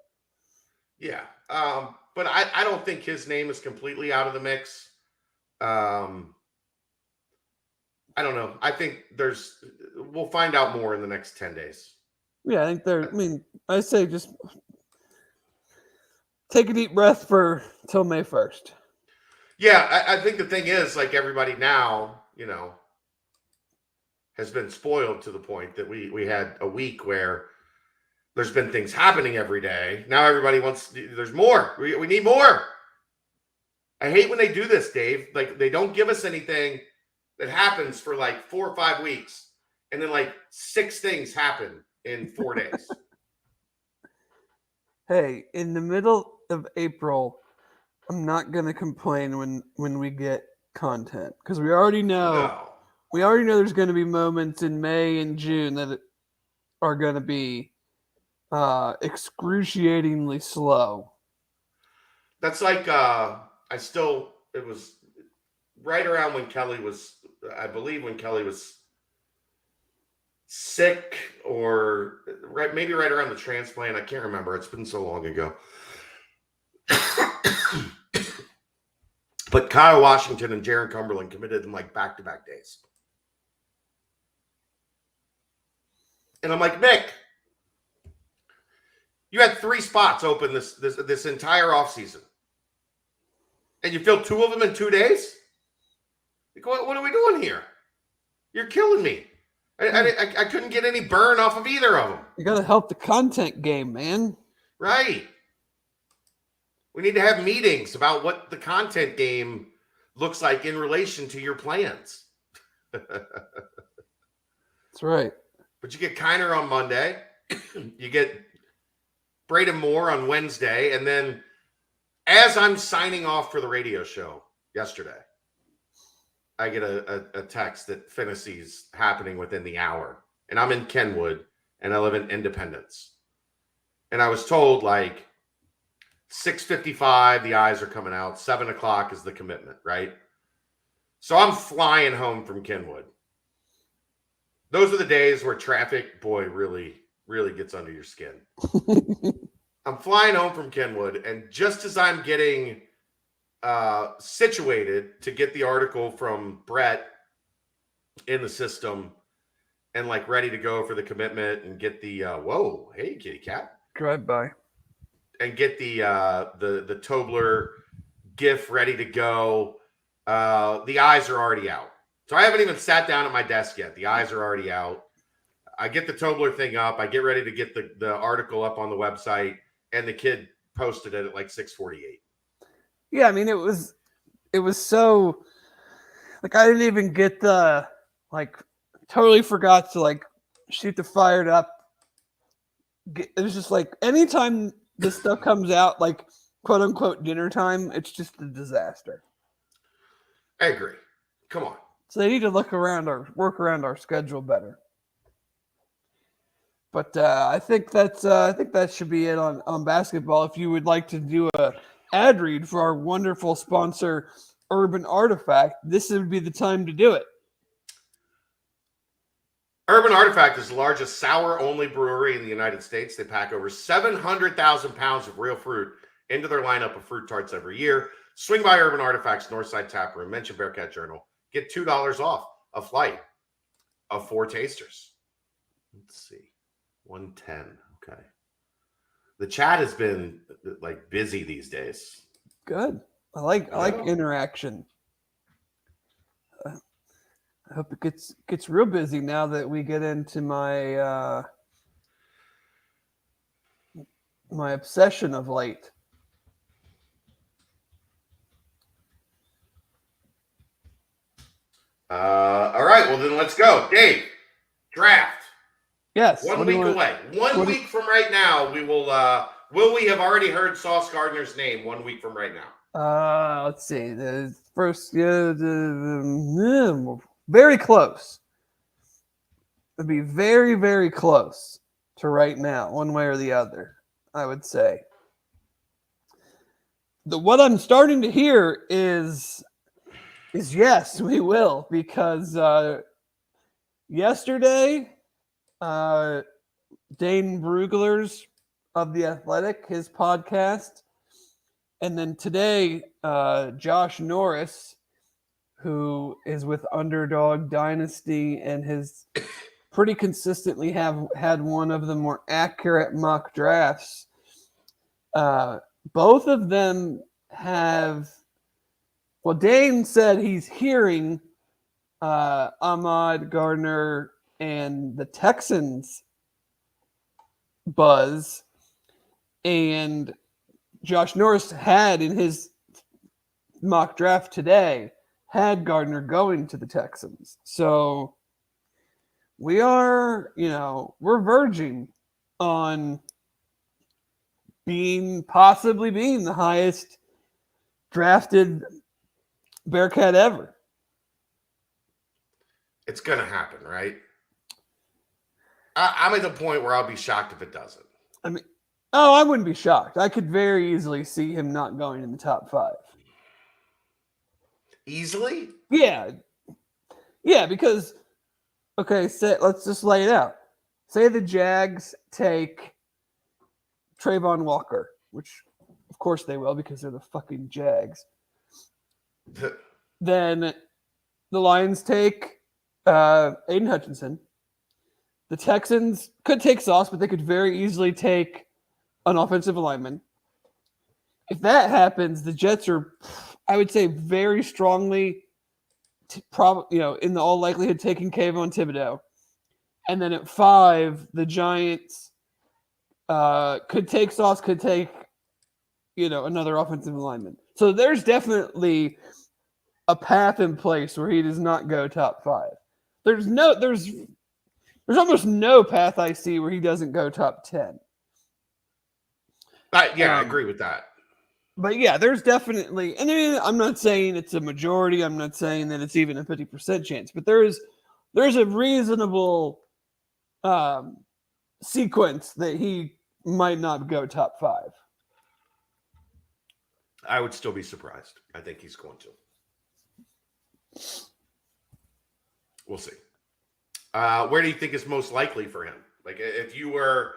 Yeah. But I don't think his name is completely out of the mix. I don't know. I think we'll find out more in the next 10 days. Yeah, I think I say just take a deep breath till May 1st. Yeah, I think the thing is, like, everybody now, has been spoiled to the point that we had a week where there's been things happening every day. Now everybody there's more. We need more. I hate when they do this, Dave. Like, they don't give us anything that happens for like 4 or 5 weeks, and then like 6 things happen in 4 days. Hey, in the middle of April, I'm not gonna complain when we get content because we already know there's going to be moments in May and June that are going to be excruciatingly slow. That's like it was right around when Kelly was, I believe when Kelly was sick, or maybe right around the transplant. I can't remember. It's been so long ago. But Kyle Washington and Jaron Cumberland committed in like back-to-back days. And I'm like, Nick, you had 3 spots open this entire offseason. And you filled 2 of them in 2 days? Like, what are we doing here? You're killing me. I couldn't get any burn off of either of them. You got to help the content game, man. Right. We need to have meetings about what the content game looks like in relation to your plans. That's right. But you get Kiner on Monday. You get Braden Moore on Wednesday. And then as I'm signing off for the radio show yesterday, I get a text that Fantasy's happening within the hour. And I'm in Kenwood, and I live in Independence. And I was told, like, 6:55, the eyes are coming out. 7 o'clock is the commitment, right? So I'm flying home from Kenwood. Those are the days where traffic, boy, really, really gets under your skin. I'm flying home from Kenwood, and just as I'm getting situated to get the article from Brett in the system and like ready to go for the commitment and get the whoa, hey, kitty cat, drive by, and get the Tobler GIF ready to go. The eyes are already out. So I haven't even sat down at my desk yet. The eyes are already out. I get the Tobler thing up. I get ready to get the article up on the website, and the kid posted it at like 6:48. Yeah, I mean, it was so, like, I didn't even get the, like, totally forgot to like shoot the fired up. It was just like anytime this stuff comes out, like quote unquote dinner time, it's just a disaster. I agree. Come on. So they need to work around our schedule better. But I think that should be it on basketball. If you would like to do a ad read for our wonderful sponsor, Urban Artifact, this would be the time to do it. Urban Artifact is the largest sour-only brewery in the United States. They pack over 700,000 pounds of real fruit into their lineup of fruit tarts every year. Swing by Urban Artifact's Northside Tap Room, mention Bearcat Journal, get $2 off a flight of 4 tasters. Let's see, 110. Okay. The chat has been like busy these days. Good. I like interaction. I hope it gets real busy now that we get into my my obsession of late. All right, well then let's go. Dave, draft. Yes. 1 week away. 1 week from right now, we will we have already heard Sauce Gardner's name 1 week from right now? Let's see. The first, very close. It'd be very, very close to right now, one way or the other, I would say. What I'm starting to hear is yes, we will, because yesterday, Dane Brugler's of The Athletic, his podcast, and then today, Josh Norris, who is with Underdog Dynasty and has pretty consistently had one of the more accurate mock drafts. Both of them have. Well, Dane said he's hearing Ahmad Gardner and the Texans buzz, and Josh Norris had in his mock draft today had Gardner going to the Texans. So we are, we're verging on possibly being the highest drafted Bearcat ever. It's going to happen, right? I'm at the point where I'll be shocked if it doesn't. I wouldn't be shocked. I could very easily see him not going in the top 5. Easily? Yeah. Yeah, because, okay, let's just lay it out. Say the Jags take Trayvon Walker, which, of course, they will because they're the fucking Jags. Then the Lions take Aiden Hutchinson. The Texans could take Sauce, but they could very easily take an offensive lineman. If that happens, the Jets are, I would say, very strongly, in the all likelihood, taking Kayvon Thibodeau. And then at 5, the Giants could take Sauce, could take, another offensive lineman. So there's definitely a path in place where he does not go top 5. There's almost no path I see where he doesn't go top 10. I agree with that. But yeah, there's definitely, and I'm not saying it's a majority. I'm not saying that it's even a 50% chance, but there's a reasonable sequence that he might not go top 5. I would still be surprised. I think he's going to. We'll see. Where do you think is most likely for him? Like, if you're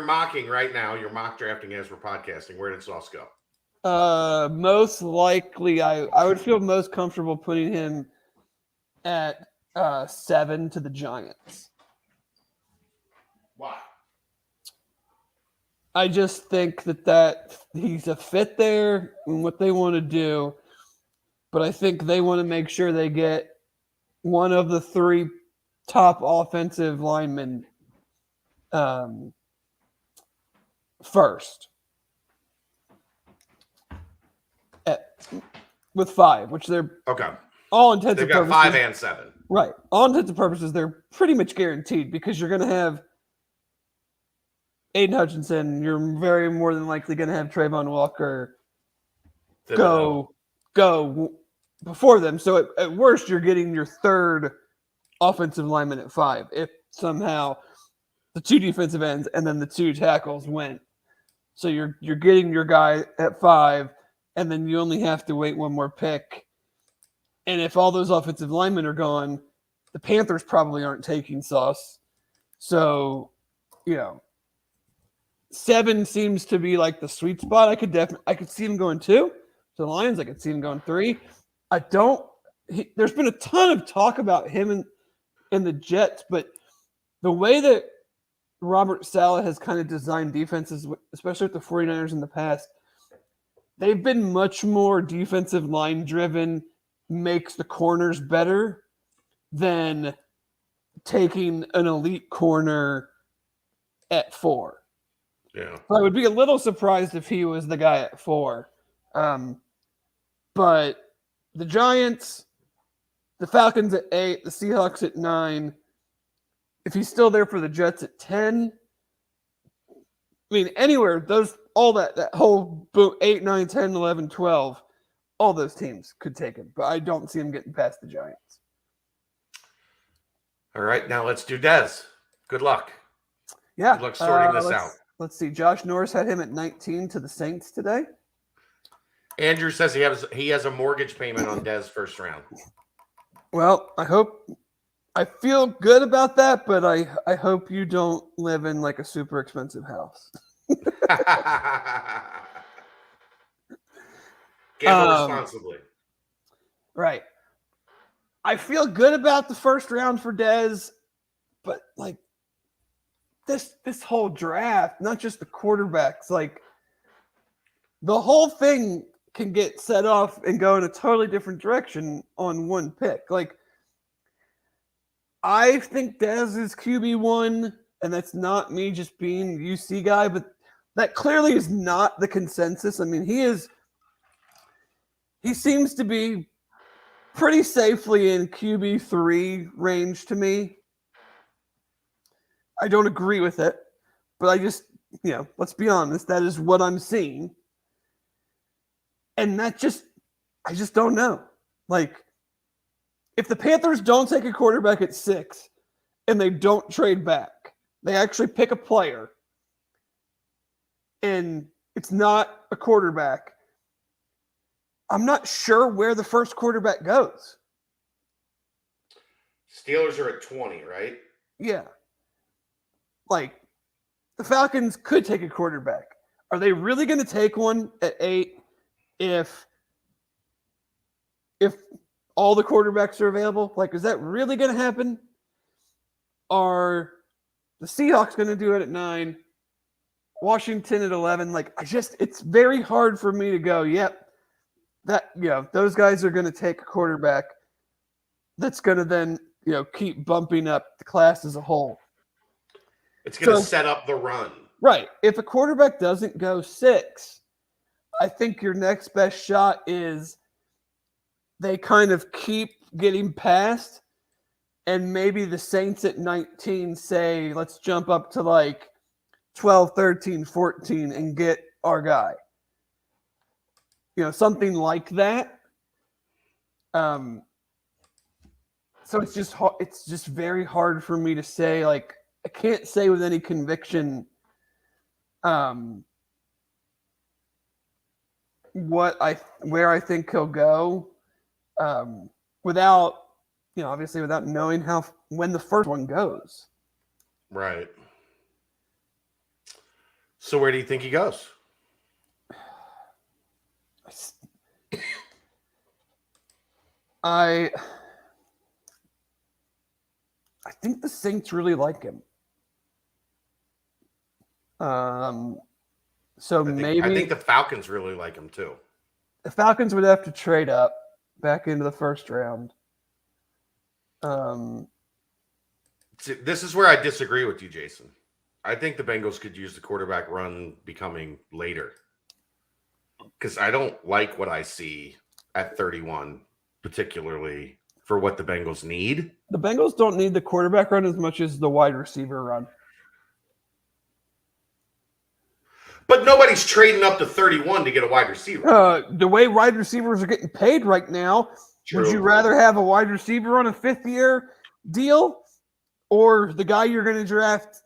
mocking right now, you're mock drafting as we're podcasting, where did Sauce go? Most likely, I would feel most comfortable putting him at 7 to the Giants. Why? I just think that he's a fit there and what they want to do, but I think they want to make sure they get one of the 3 top offensive linemen first. With 5, which they're okay. all intents They've and got purposes. 5 and 7. Right. All intents and purposes, they're pretty much guaranteed because you're going to have Aiden Hutchinson. You're very more than likely going to have Trayvon Walker go before them. So at worst, you're getting your third offensive lineman at 5 if somehow the 2 defensive ends and then the 2 tackles went. So you're getting your guy at 5, and then you only have to wait one more pick. And if all those offensive linemen are gone, the Panthers probably aren't taking Sauce. So, 7 seems to be like the sweet spot. I could see him going 2 to the Lions. I could see him going 3. There's been a ton of talk about him and the Jets, but the way that Robert Saleh has kind of designed defenses, especially with the 49ers in the past, they've been much more defensive line driven, makes the corners better than taking an elite corner at 4. Yeah. So I would be a little surprised if he was the guy at 4. But the Giants, the Falcons at 8, the Seahawks at 9. If he's still there for the Jets at 10, I mean, anywhere, all that whole 8, 9, 10, 11, 12, all those teams could take him. But I don't see him getting past the Giants. All right, now let's do Dez. Good luck. Yeah. Good luck sorting this out. Let's see. Josh Norris had him at 19 to the Saints today. Andrew says he has a mortgage payment on Dez first round. Well, I feel good about that, but I hope you don't live in like a super expensive house. Gamble responsibly. Right. I feel good about the first round for Dez, but like this whole draft, not just the quarterbacks, like the whole thing can get set off and go in a totally different direction on one pick. Like, I think Dez is QB1, and that's not me just being UC guy, but that clearly is not the consensus. I mean, he seems to be pretty safely in QB3 range to me. I don't agree with it, but I just, let's be honest, that is what I'm seeing. And I just don't know. Like, if the Panthers don't take a quarterback at 6 and they don't trade back, they actually pick a player and it's not a quarterback, I'm not sure where the first quarterback goes. Steelers are at 20, right? Yeah. Like, the Falcons could take a quarterback. Are they really going to take one at 8 if all the quarterbacks are available? Like, is that really going to happen? Are the Seahawks going to do it at 9? Washington at 11? Like, it's very hard for me to go, yep, those guys are going to take a quarterback that's going to then, keep bumping up the class as a whole. It's going to set up the run. Right. If a quarterback doesn't go 6, I think your next best shot is they kind of keep getting past, and maybe the Saints at 19 say, let's jump up to like 12, 13, 14 and get our guy. Something like that. So it's just very hard for me to say, like, I can't say with any conviction where I think he'll go without, obviously without knowing when the first one goes. Right. So where do you think he goes? I think the Saints really like him. So maybe I think the Falcons really like him too. The Falcons would have to trade up back into the first round. This is where I disagree with you, Jason. I think the Bengals could use the quarterback run becoming later, because I don't like what I see at 31 particularly for what the Bengals need. The Bengals don't need the quarterback run as much as the wide receiver run. But nobody's trading up to 31 to get a wide receiver. The way wide receivers are getting paid right now, True. would you rather have a wide receiver on a 5th-year deal or the guy you're going to draft,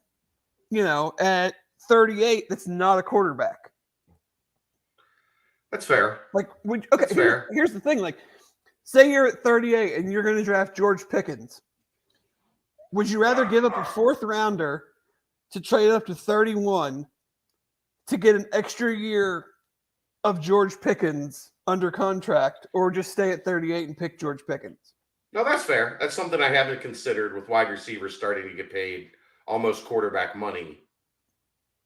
at 38 that's not a quarterback? That's fair. Here's the thing. Like, say you're at 38 and you're going to draft George Pickens. Would you rather give up a 4th-rounder to trade up to 31 to get an extra year of George Pickens under contract, or just stay at 38 and pick George Pickens? No, that's fair. That's something I haven't considered with wide receivers starting to get paid almost quarterback money.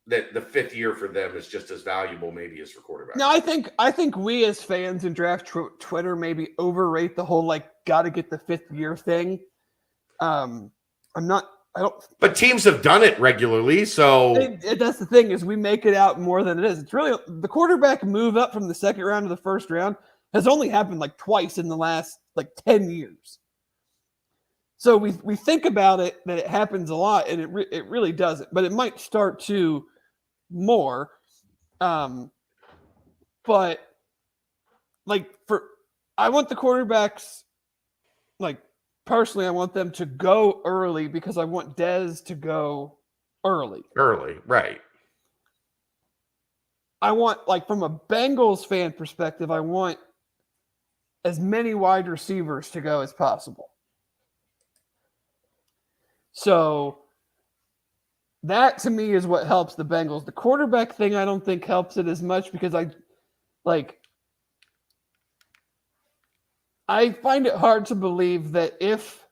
That the 5th year for them is just as valuable maybe as for quarterback. No, I think we as fans in draft Twitter maybe overrate the whole got to get the 5th year thing. But teams have done it regularly, so that's the thing, is we make it out more than it is. It's really the quarterback move up from the 2nd round to the 1st round has only happened twice in the last 10 years. So we think about it that it happens a lot, and it really doesn't. But it might start to more. But I want the quarterbacks, personally, I want them to go early because I want Dez to go early. Early, right. I want, from a Bengals fan perspective, I want as many wide receivers to go as possible. So that to me is what helps the Bengals. The quarterback thing I don't think helps it as much because I find it hard to believe that if,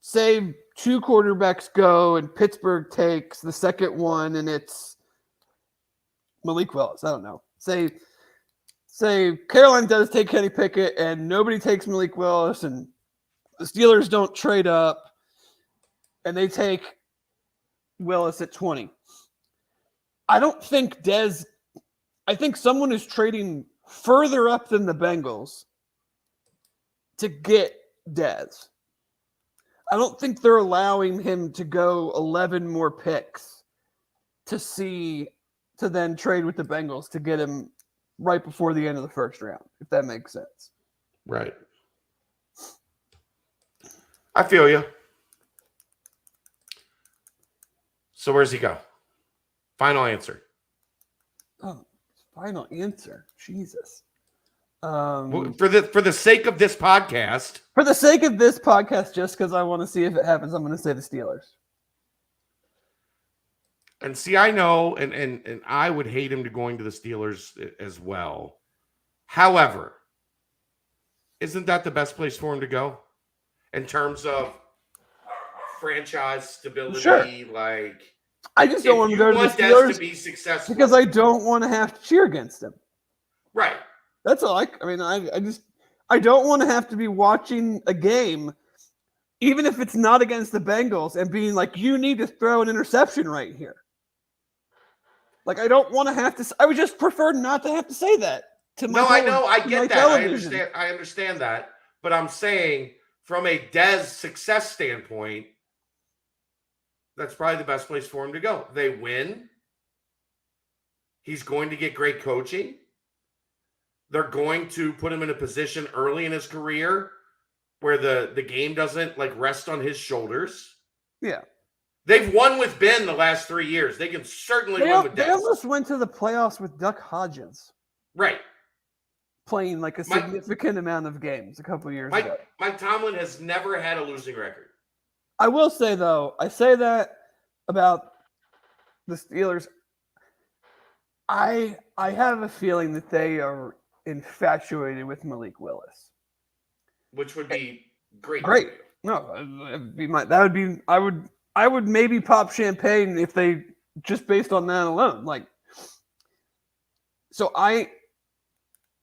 say 2 quarterbacks go and Pittsburgh takes the 2nd one and it's Malik Willis. I don't know. Say Carolina does take Kenny Pickett and nobody takes Malik Willis and the Steelers don't trade up and they take Willis at 20. I don't think I think someone is trading further up than the Bengals to get Dez. I don't think they're allowing him to go 11 more picks to then trade with the Bengals to get him right before the end of the 1st round, if that makes sense. Right. I feel you. So where's he go? Final answer. Oh, final answer. Jesus. For the sake of this podcast. For the sake of this podcast, just because I want to see if it happens, I'm going to say the Steelers. And see, I know, and I would hate him to going to the Steelers as well. However, isn't that the best place for him to go? In terms of franchise stability, Sure. I just don't want to go to the Steelers to be successful because I don't want to have to cheer against them. Right. That's all. I don't want to have to be watching a game, even if it's not against the Bengals, and being like, you need to throw an interception right here. I don't want to have to. I would just prefer not to have to say that to my. No, I know. I get that. Television. I understand that. But I'm saying, from a Dez success standpoint, that's probably the best place for him to go. They win. He's going to get great coaching. They're going to put him in a position early in his career where the game doesn't rest on his shoulders. Yeah. They've won with Ben the last 3 years. They can certainly win with Dez. They almost went to the playoffs with Duck Hodges. Right. Playing a significant amount of games a couple years ago. Mike Tomlin has never had a losing record. I will say, though, I say that about the Steelers. I have a feeling that they are infatuated with Malik Willis. Which would be great. Great. No, I would maybe pop champagne if they just based on that alone. So I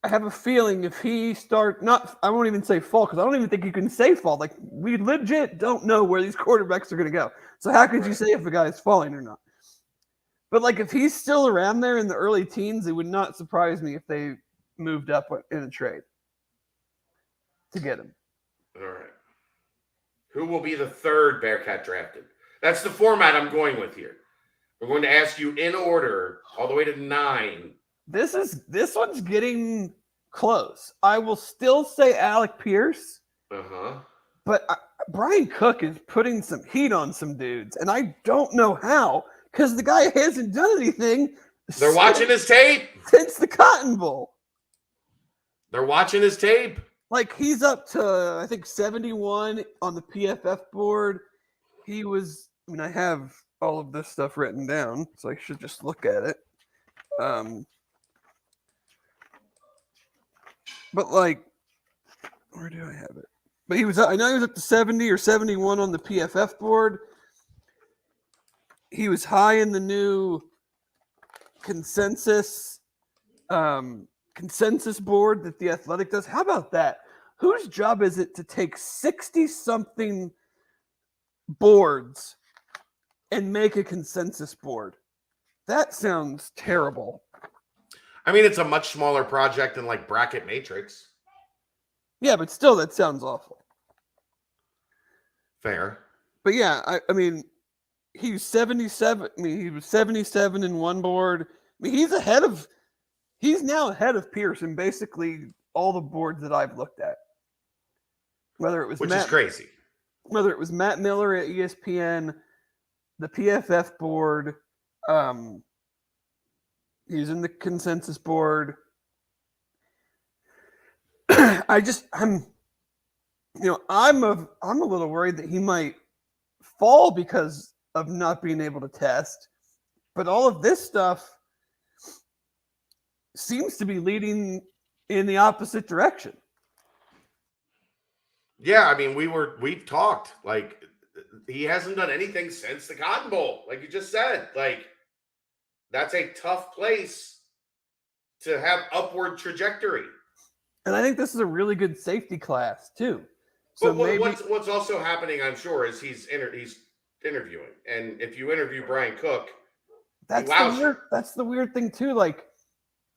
have a feeling if he I won't even say fall because I don't even think you can say fall. We legit don't know where these quarterbacks are going to go. So how could you say if a guy is falling or not? But if he's still around there in the early teens, it would not surprise me if they moved up in a trade. to get him. All right. Who will be the third Bearcat drafted? That's the format I'm going with here. We're going to ask you in order all the way to 9. This one's getting close. I will still say Alec Pierce, but Brian Cook is putting some heat on some dudes, and I don't know how because the guy hasn't done anything. They're watching his tape since the Cotton Bowl. They're watching his tape. Like he's up to I think 71 on the PFF board. He was. I mean, I have all of this stuff written down, so I should just look at it. But like, where do I have it? But he was. I know he was up to 70 or 71 on the PFF board. He was high in the new consensus board that the Athletic does. How about that? Whose job is it to take 60-something boards and make a consensus board? That sounds terrible. I mean, it's a much smaller project than like Bracket Matrix. Yeah, but still, that sounds awful. Fair. But yeah, I mean, he was 77. I mean, he was 77 in one board. I mean, he's now ahead of Pierce in basically all the boards that I've looked at. Whether it was is crazy. Whether it was Matt Miller at ESPN, the PFF board, he's in the consensus board. I'm a little worried that he might fall because of not being able to test. But all of this stuff seems to be leading in the opposite direction. Yeah, I mean, we've talked. Like, he hasn't done anything since the Cotton Bowl. Like you just said, like that's a tough place to have upward trajectory. And I think this is a really good safety class too. So but maybe what's also happening, I'm sure, is he's interviewing, and if you interview Brian Cook, that's the weird thing too. Like,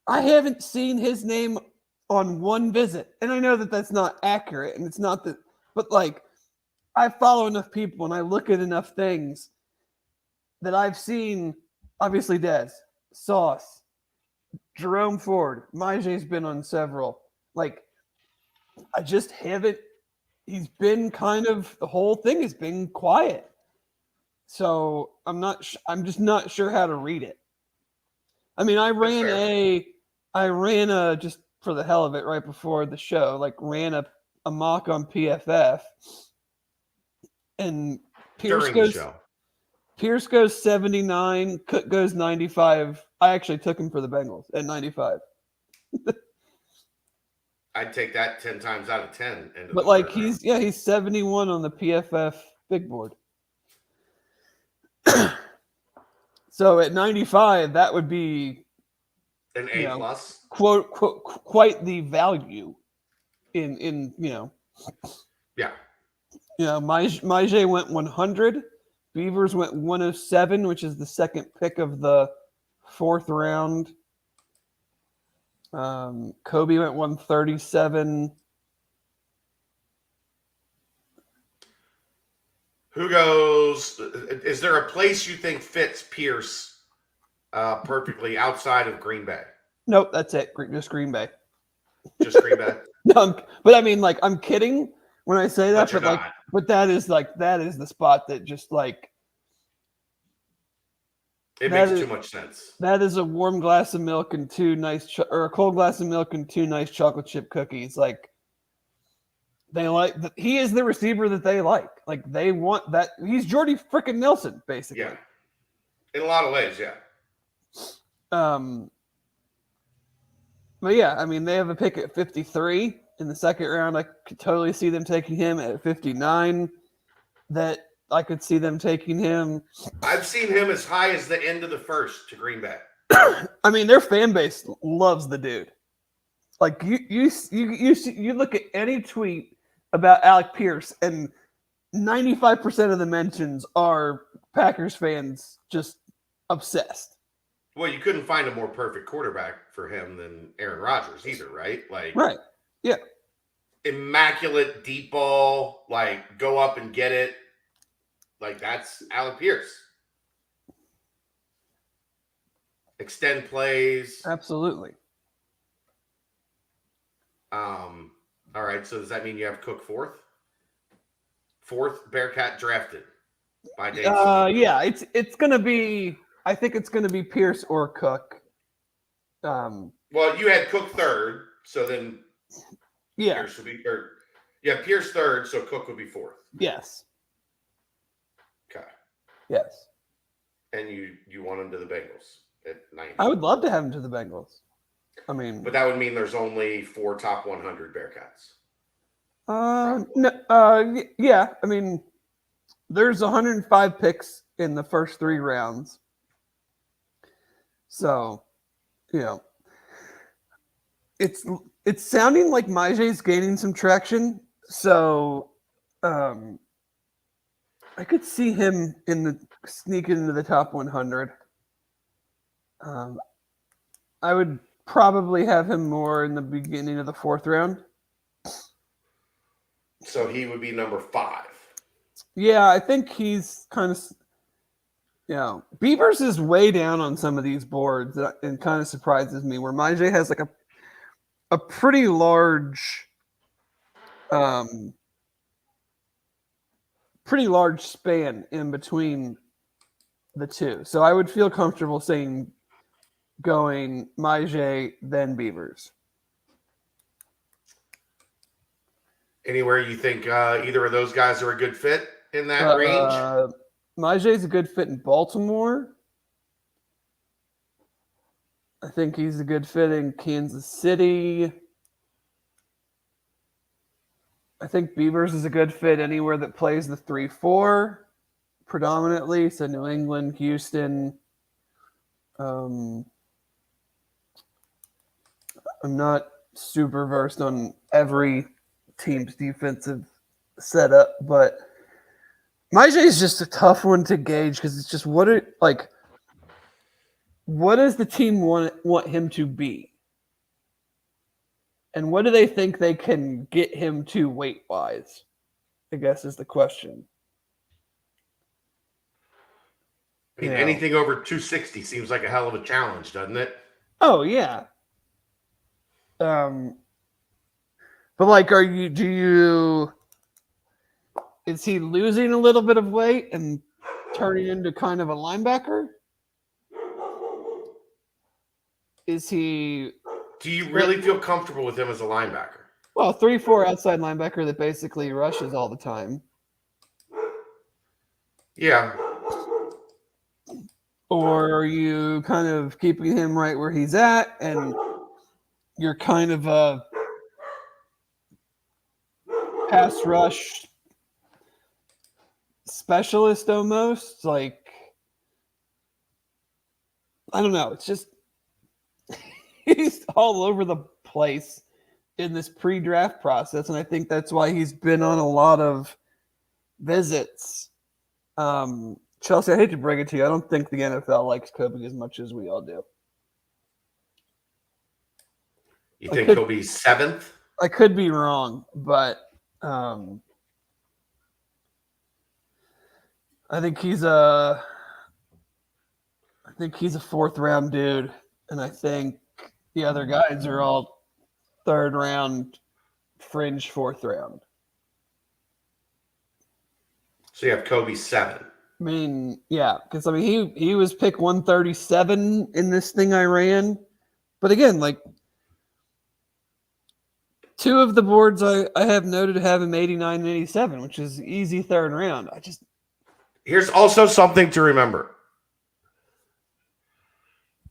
I haven't seen his name on one visit, and I know that that's not accurate, and it's not that, but like, I follow enough people and I look at enough things that I've seen. Obviously, Dez, Sauce, Jerome Ford, Majay's been on several. Like, I just haven't. He's been the whole thing has been quiet. So I'm just not sure how to read it. I mean, I ran a just for the hell of it right before the show, like ran a mock on PFF, and Pierce goes 79, Cook goes 95. I actually took him for the Bengals at 95. I'd take that 10 times out of 10. But like he's 71 on the PFF big board. So at 95, that would be an A plus. Quote, quite the value in Yeah. Majay went 100. Beavers went 107, which is the second pick of the 4th round. Kobe went 137. Who goes? Is there a place you think fits Pierce perfectly outside of Green Bay? Nope, that's it. Just Green Bay. Just Green Bay. No, but I mean, like, I'm kidding when I say that, but that is the spot that just like it makes too much sense. That is a warm glass of milk and or a cold glass of milk and 2 nice chocolate chip cookies. Like, he is the receiver that they like. Like, they want that. He's Jordy freaking Nelson, basically. Yeah. In a lot of ways, yeah. But yeah, I mean, they have a pick at 53 in the 2nd round. I could totally see them taking him at 59. That I could see them taking him. I've seen him as high as the end of the 1st to Green Bay. I mean, their fan base loves the dude. Like, you look at any tweet about Alec Pierce, and 95% of the mentions are Packers fans just obsessed. Well, you couldn't find a more perfect quarterback for him than Aaron Rodgers either, right? Like, right. Yeah. immaculate deep ball, like go up and get it. Like that's Alec Pierce. Extend plays. Absolutely. All right. So does that mean you have Cook fourth? Fourth Bearcat drafted by Dave. Yeah, it's gonna be. I think it's gonna be Pierce or Cook. Well, you had Cook third, so then Yeah. Pierce would be Pierce third, so Cook would be fourth. Yes. Okay. Yes. And you want him to the Bengals at 90. I would love to have him to the Bengals. I mean, But that would mean there's only 4 top 100 Bearcats. no, yeah. I mean, there's 105 picks in the first 3 rounds. So, it's sounding like Majay's gaining some traction. So, I could see him sneaking into the top 100. I would probably have him more in the beginning of the 4th round. So he would be number 5. Yeah, I think he's kind of, Beavers is way down on some of these boards, and kind of surprises me. Where Majay has like a pretty large, span in between the two. So I would feel comfortable saying going Majay then Beavers. Anywhere you think either of those guys are a good fit in that range? Majay's a good fit in Baltimore. I think he's a good fit in Kansas City. I think Beavers is a good fit anywhere that plays the 3-4 predominantly. So New England, Houston. I'm not super versed on every team's defensive setup, but Majay is just a tough one to gauge because it's just what does the team want him to be? And what do they think they can get him to weight-wise? I guess is the question. I mean, anything over 260 seems like a hell of a challenge, doesn't it? Oh, yeah. But is he losing a little bit of weight and turning into kind of a linebacker? Do you really feel comfortable with him as a linebacker? Well, 3-4 outside linebacker that basically rushes all the time. Yeah. Or are you kind of keeping him right where he's at and you're kind of a pass rush specialist almost? Like, I don't know. It's just he's all over the place in this pre-draft process, and I think that's why he's been on a lot of visits. Chelsea, I hate to bring it to you. I don't think the NFL likes Kobe as much as we all do. You think he'll be 7th? I could be wrong, but I think he's a 4th round dude, and I think the other guys are all 3rd round, fringe 4th round. So you have Kobe 7. I mean, yeah, because he was pick 137 in this thing I ran, but again, like 2 of the boards I have noted have him 89 and 87, which is easy 3rd round. Here's also something to remember.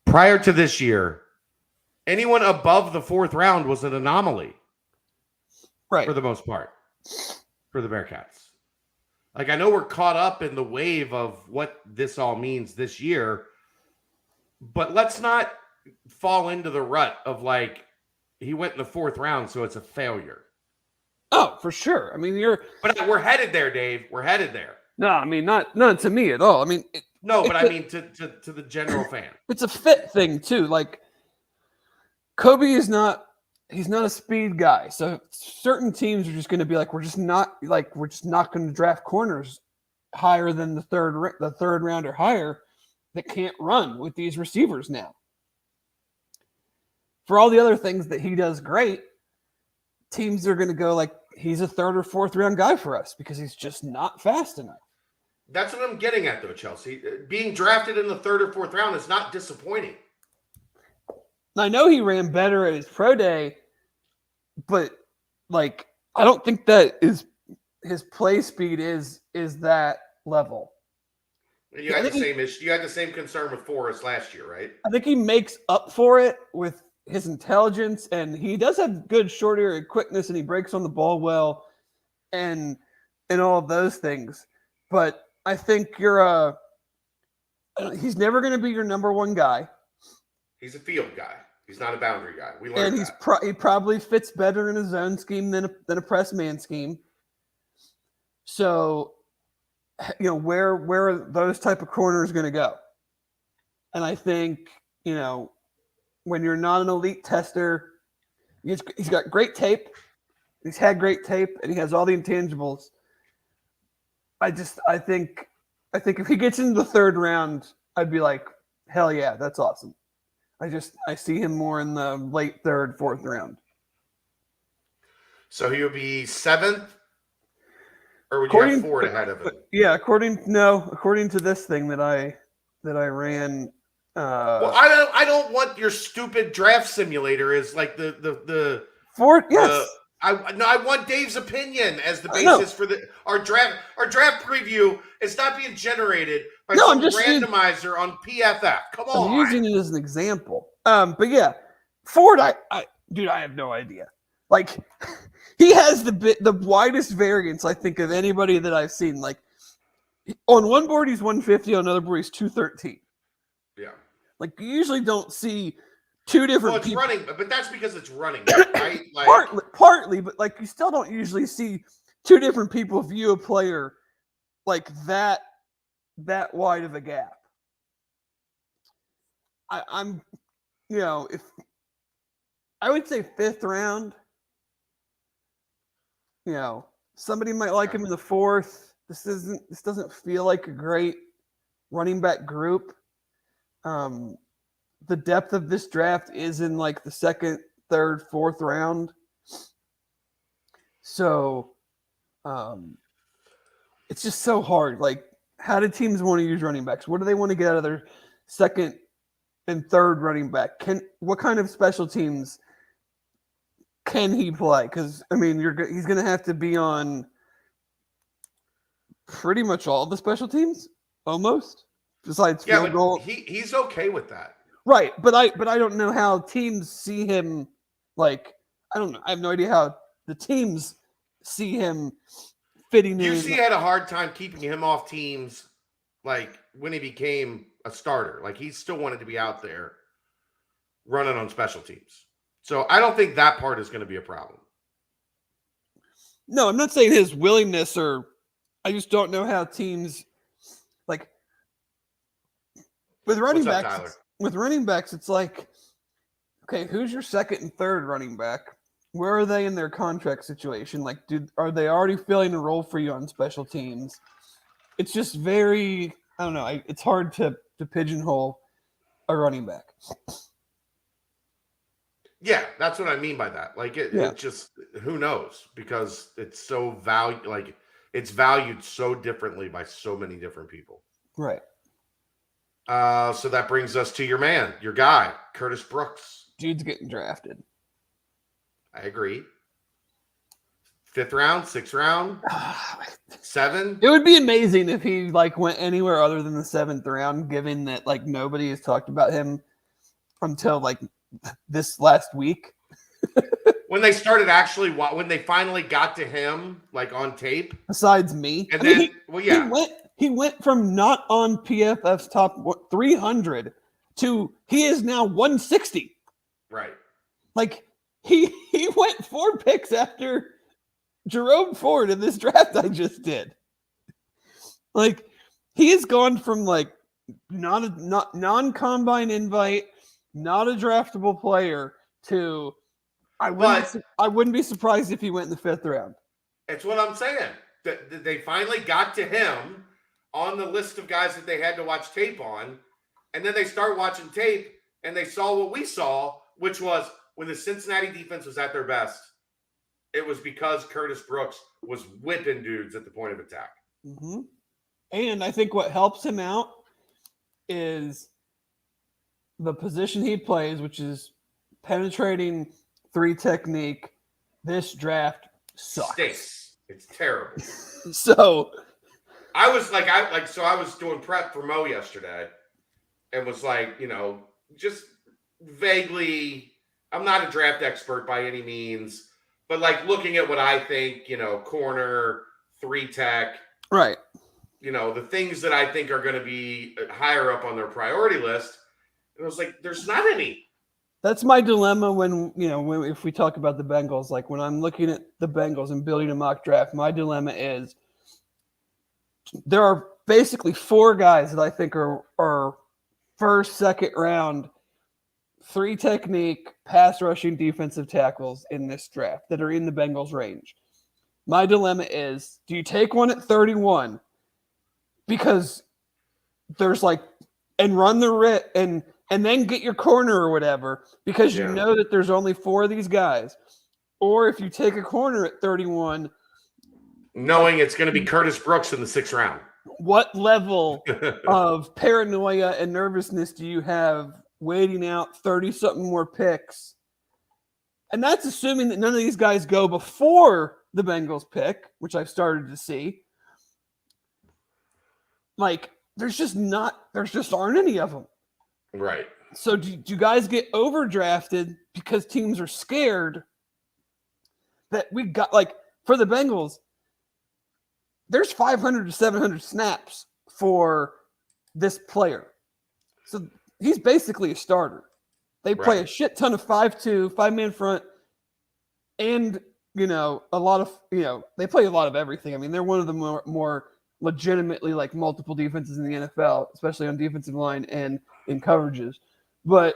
Prior to this year, anyone above the 4th round was an anomaly. Right. For the most part. For the Bearcats. Like, I know we're caught up in the wave of what this all means this year, but let's not fall into the rut of like, he went in the 4th round, so it's a failure. Oh, for sure. I mean, But we're headed there, Dave. We're headed there. No, I mean, not to me at all. I mean, to the general fan. It's a fit thing too. Like, Kobe is not he's not a speed guy. So certain teams are just going to be like, we're just not going to draft corners higher than the third round or higher that can't run with these receivers now. For all the other things that he does great, teams are going to go like, he's a third or fourth round guy for us because he's just not fast enough. That's what I'm getting at, though, Chelsea. Being drafted in the third or fourth round is not disappointing. I know he ran better at his pro day, but like I don't think that is his play speed is that level. You had the same issue. You had the same concern with Forrest last year, right? I think he makes up for it with his intelligence, and he does have good short area quickness, and he breaks on the ball well, and all of those things. But I think he's never going to be your number one guy. He's a field guy. He's not a boundary guy. We learned and that. He probably fits better in a zone scheme than a press man scheme. So, where are those type of corners going to go? And I think, when you're not an elite tester, he's got great tape. He's had great tape, and he has all the intangibles. I think if he gets into the third round, I'd be like, hell yeah, that's awesome. I see him more in the late third, fourth round. So he would be seventh, or would you have Ford ahead of him? Yeah, according to this thing that I ran. Well, I don't want your stupid draft simulator as like the Ford. Yes. I want Dave's opinion as the basis for our draft. Our draft preview is not being generated by some randomizer on PFF. Come on, I'm using it as an example. But yeah, Ford. I have no idea. Like, he has the widest variance I think of anybody that I've seen. Like, on one board he's 150, on another board he's 213. Yeah. Like, you usually don't see two different people. Running, but that's because it's running, right? Like, partly, but like you still don't usually see two different people view a player like that wide of a gap. I'm if I would say fifth round, somebody might like him in the fourth. This doesn't feel like a great running back group. The depth of this draft is in like the second, third, fourth round. So it's just so hard. Like, how do teams want to use running backs? What do they want to get out of their second and third running back? What kind of special teams can he play? Because he's going to have to be on pretty much all the special teams, almost. Besides field goal. He's okay with that. Right, but I don't know how teams see him. Like, I don't know. I have no idea how the teams see him fitting in. UC had a hard time keeping him off teams, like when he became a starter. Like, he still wanted to be out there running on special teams. So I don't think that part is going to be a problem. No, I'm not saying his willingness, I just don't know how teams like with running backs. With running backs, it's like, okay, who's your second and third running back? Where are they in their contract situation? Like, are they already filling a role for you on special teams? It's just very, I don't know. It's hard to pigeonhole a running back. Yeah, that's what I mean by that. Like, it just, who knows? Because it's so it's valued so differently by so many different people. Right. So that brings us to your man, your guy, Curtis Brooks. Dude's getting drafted. I agree. 5th round, 6th round, 7. It would be amazing if he went anywhere other than the 7th round, given that nobody has talked about him until this last week. When they started when they finally got to him, on tape. Besides me. And He went from not on PFF's top 300 to he is now 160. Right. He went 4 picks after Jerome Ford in this draft I just did. He has gone from not non-combine invite, not a draftable player to I wouldn't be surprised if he went in the 5th round. It's what I'm saying. They finally got to him on the list of guys that they had to watch tape on, and then they start watching tape, and they saw what we saw, which was when the Cincinnati defense was at their best, it was because Curtis Brooks was whipping dudes at the point of attack. Mm-hmm. And I think what helps him out is the position he plays, which is penetrating 3 technique. This draft sucks. Stinks. It's terrible. So I was I was doing prep for Mo yesterday and was like, just vaguely, I'm not a draft expert by any means, but like looking at what I think, corner, 3 tech, right. The things that I think are going to be higher up on their priority list. And I was like, there's not any. That's my dilemma if we talk about the Bengals. Like when I'm looking at the Bengals and building a mock draft, my dilemma is there are basically 4 guys that I think are first, second round, 3 technique, pass rushing defensive tackles in this draft that are in the Bengals range. My dilemma is, do you take one at 31 because there's and run the writ and then get your corner or whatever because you know that there's only 4 of these guys, or if you take a corner at 31, knowing it's going to be Curtis Brooks in the 6th round. What level of paranoia and nervousness do you have waiting out 30-something more picks? And that's assuming that none of these guys go before the Bengals pick, which I've started to see. There just aren't any of them. Right. So do guys get overdrafted because teams are scared that we got, for the Bengals, there's 500 to 700 snaps for this player. So he's basically a starter. They play a shit ton of 5-2, 5-man front, and, a lot of, they play a lot of everything. I mean, they're one of the more legitimately multiple defenses in the NFL, especially on defensive line and in coverages. But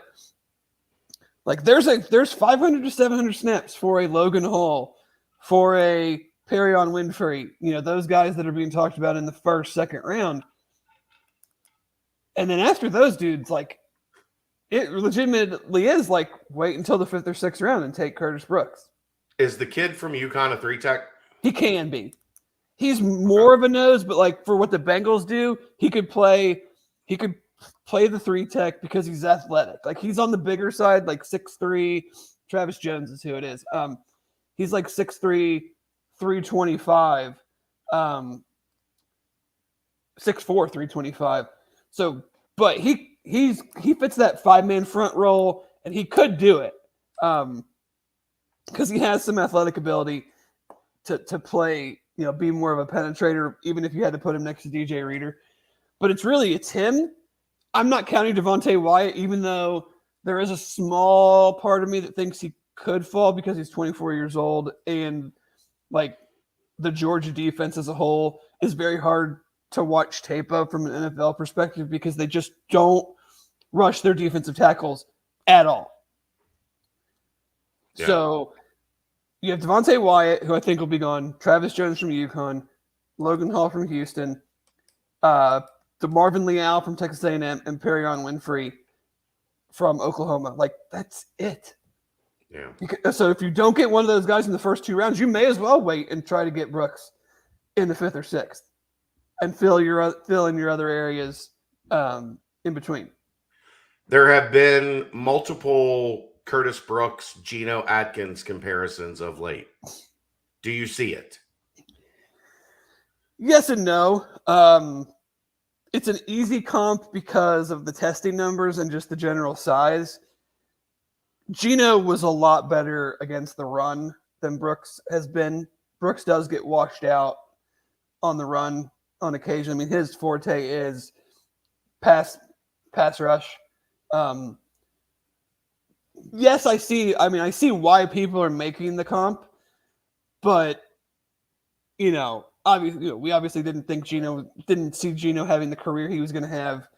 there's 500 to 700 snaps for a Logan Hall, for a Perrion Winfrey, those guys that are being talked about in the 1st, 2nd round. And then after those dudes, it legitimately is wait until the 5th or 6th round and take Curtis Brooks. Is the kid from UConn a 3 tech? He can be. He's more of a nose, but for what the Bengals do, he could play the 3 tech because he's athletic. He's on the bigger side, 6'3". Travis Jones is who it is. He's 6'3", 325, 6'4", 325. So, but he fits that 5-man front role, and he could do it because he has some athletic ability to play, be more of a penetrator, even if you had to put him next to DJ Reader. But it's him. I'm not counting Devontae Wyatt, even though there is a small part of me that thinks he could fall because he's 24 years old, and the Georgia defense as a whole is very hard to watch tape of from an NFL perspective because they just don't rush their defensive tackles at all. Yeah. So you have Devontae Wyatt, who I think will be gone, Travis Jones from UConn, Logan Hall from Houston, the Marvin Leal from Texas A&M, and Perrion Winfrey from Oklahoma. That's it. Yeah. So if you don't get one of those guys in the first 2 rounds, you may as well wait and try to get Brooks in the 5th or 6th and fill in your other areas in between. There have been multiple Curtis Brooks, Geno Atkins comparisons of late. Do you see it? Yes and no. It's an easy comp because of the testing numbers and just the general size. Geno was a lot better against the run than Brooks has been. Brooks does get washed out on the run on occasion. I mean, his forte is pass rush. Yes, I see why people are making the comp, but obviously, we obviously didn't see Geno having the career he was going to have,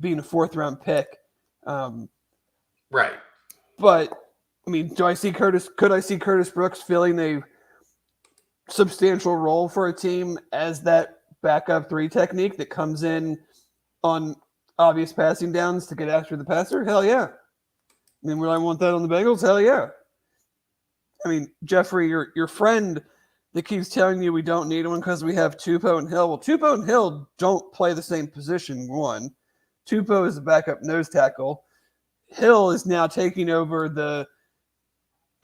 being a 4th round pick. Right. But I mean, could I see Curtis Brooks filling a substantial role for a team as that backup 3 technique that comes in on obvious passing downs to get after the passer? Hell yeah. I mean, would I want that on the Bengals? Hell yeah. I mean, Jeffrey, your friend that keeps telling you we don't need one because we have Tupou and Hill. Well, Tupou and Hill don't play the same position, one. Tupou is a backup nose tackle. Hill is now taking over the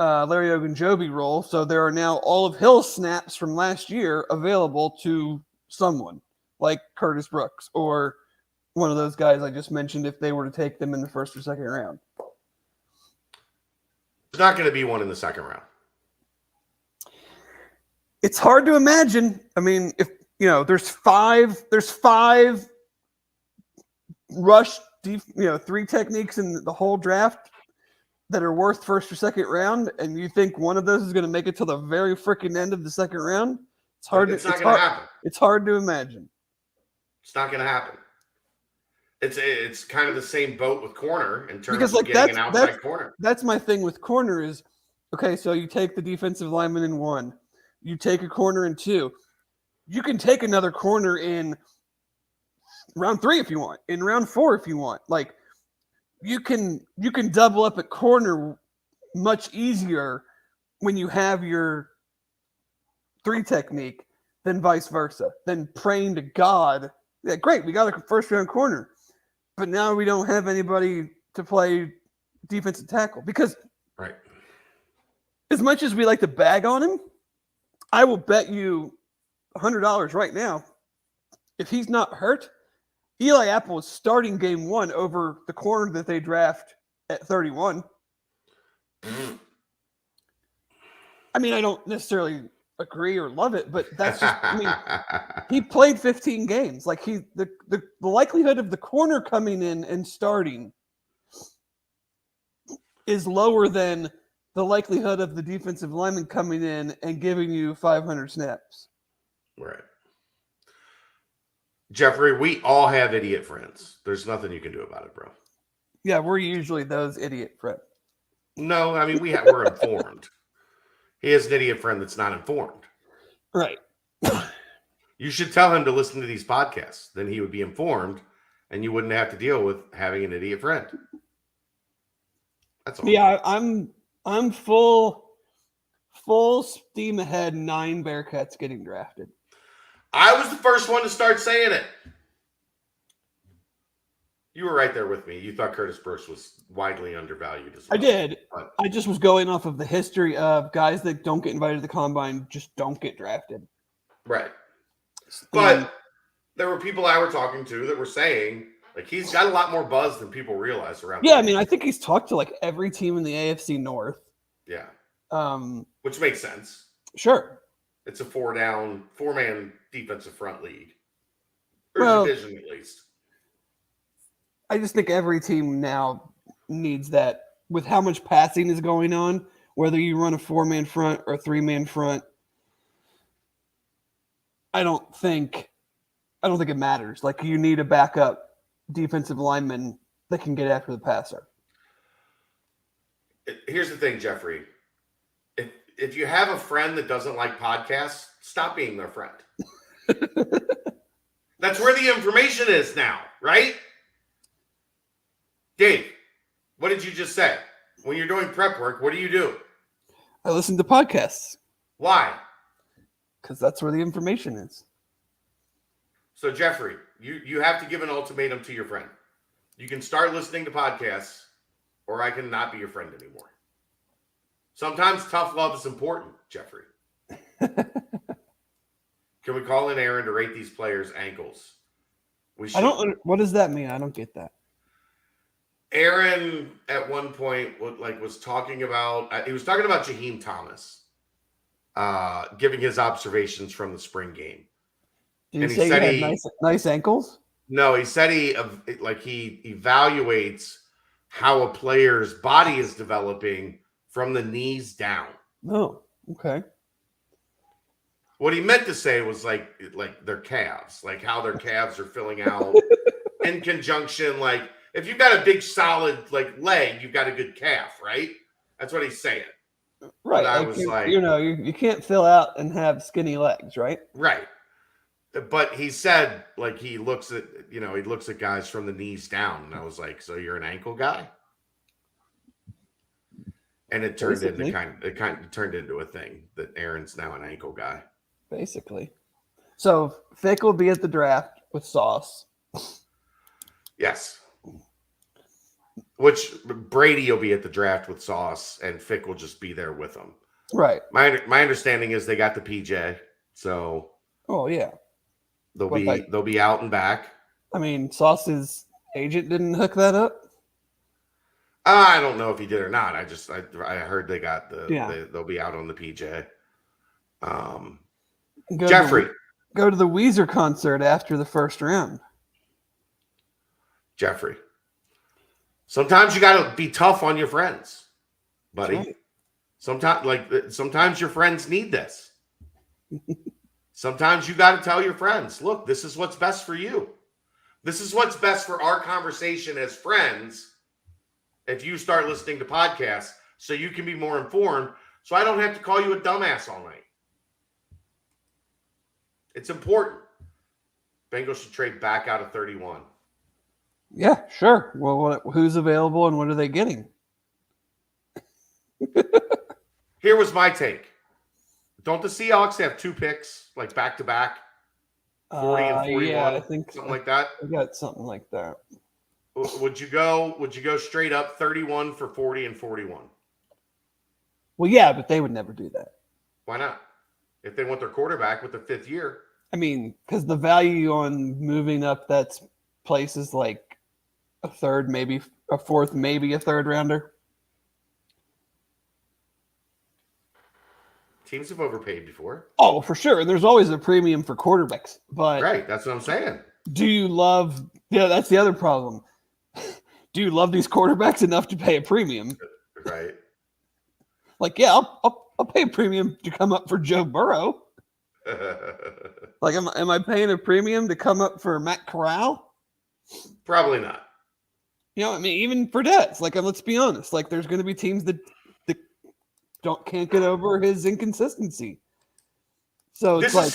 Larry Ogunjobi role, so there are now all of Hill's snaps from last year available to someone like Curtis Brooks or one of those guys I just mentioned if they were to take them in the first or second round. There's not going to be one in the second round. It's hard to imagine. I mean, if there's five rush, 3 techniques in the whole draft that are worth first or second round, and you think one of those is going to make it to the very freaking end of the second round, it's hard. It's not going to happen. It's hard to imagine. It's not going to happen. It's kind of the same boat with corner in terms because of getting an outside corner. That's my thing with corner is, okay, so you take the defensive lineman in 1, you take a corner in 2, you can take another corner in round 3 if you want, in round 4 if you want. Like you can double up at corner much easier when you have your 3 technique than vice versa, than praying to God. Yeah, great, we got a first round corner, but now we don't have anybody to play defensive tackle because right. As much as we like to bag on him, I will bet you $100 right now, if he's not hurt, Eli Apple is starting game 1 over the corner that they draft at 31. I mean, I don't necessarily agree or love it, but that's just, I mean, he played 15 games. Like the likelihood of the corner coming in and starting is lower than the likelihood of the defensive lineman coming in and giving you 500 snaps. Right. Jeffrey, we all have idiot friends. There's nothing you can do about it, bro. Yeah, we're usually those idiot friends. No, I mean, we're informed. He has an idiot friend that's not informed. Right. You should tell him to listen to these podcasts. Then he would be informed, and you wouldn't have to deal with having an idiot friend. That's all. Yeah, I'm full steam ahead. 9 Bearcats getting drafted. I was the first one to start saying it. You were right there with me. You thought Curtis Brooks was widely undervalued as well. I did. But I just was going off of the history of guys that don't get invited to the combine just don't get drafted. right. But there were people I were talking to that were saying, like, he's got a lot more buzz than people realize around. Yeah, I mean, I think he's talked to like every team in the AFC North. Yeah. Which makes sense. Sure. It's a 4-man defensive front league. Or division, at least. I just think every team now needs that with how much passing is going on, whether you run a 4-man front or a 3-man front. I don't think it matters. Like, you need a backup defensive lineman that can get after the passer. Here's the thing, Jeffrey. If you have a friend that doesn't like podcasts, stop being their friend. That's where the information is now, right? Dave, what did you just say? When you're doing prep work, what do you do? I listen to podcasts. Why? Because that's where the information is. So, Jeffrey, you have to give an ultimatum to your friend. You can start listening to podcasts, or I can not be your friend anymore. Sometimes tough love is important, Jeffrey. Can we call in Aaron to rate these players' ankles? We should. What does that mean? I don't get that. Aaron at one point was talking about Jaheim Thomas, giving his observations from the spring game. Did he say he had nice ankles? No, he said he evaluates how a player's body is developing from the knees down. Oh, okay. What he meant to say was like their calves, like how their calves are filling out in conjunction. Like, if you've got a big solid like leg, you've got a good calf, right? That's what he's saying. Right. But I was like, you can't fill out and have skinny legs, right? right. But he said, like, he looks at guys from the knees down. And I was like, so you're an ankle guy? And it turned Basically. turned into a thing that Aaron's now an ankle guy. Basically. So Fick will be at the draft with Sauce. Yes. Which Brady will be at the draft with Sauce, and Fick will just be there with him. Right. My understanding is they got the PJ, so Oh yeah. they'll be out and back. I mean, Sauce's agent didn't hook that up. I don't know if he did or not. I heard they got they'll be out on the PJ. Jeffrey. Go to the Weezer concert after the first round. Jeffrey. Sometimes you got to be tough on your friends, buddy. Right. Sometimes your friends need this. Sometimes you got to tell your friends, look, this is what's best for you. This is what's best for our conversation as friends. If you start listening to podcasts, so you can be more informed, so I don't have to call you a dumbass all night. It's important. Bengals should trade back out of 31. Yeah, sure. Well, who's available and what are they getting? Here was my take. Don't the Seahawks have 2 picks, like back-to-back? 40 and 41? Yeah, I think something like that? I got something like that. Would you go straight up 31 for 40 and 41? Well, yeah, but they would never do that. Why not? If they want their quarterback with their 5th year. I mean, because the value on moving up that's places like a third, maybe a fourth, maybe a third rounder. Teams have overpaid before. Oh, for sure. And there's always a premium for quarterbacks. But Right, that's what I'm saying. do you love – yeah, that's the other problem. Do you love these quarterbacks enough to pay a premium? Right. Like, yeah, I'll pay a premium to come up for Joe Burrow. Like, am I paying a premium to come up for Matt Corral? Probably not. You know, I mean, even for Dez, like, let's be honest. Like, there's going to be teams that can't get over his inconsistency. So This is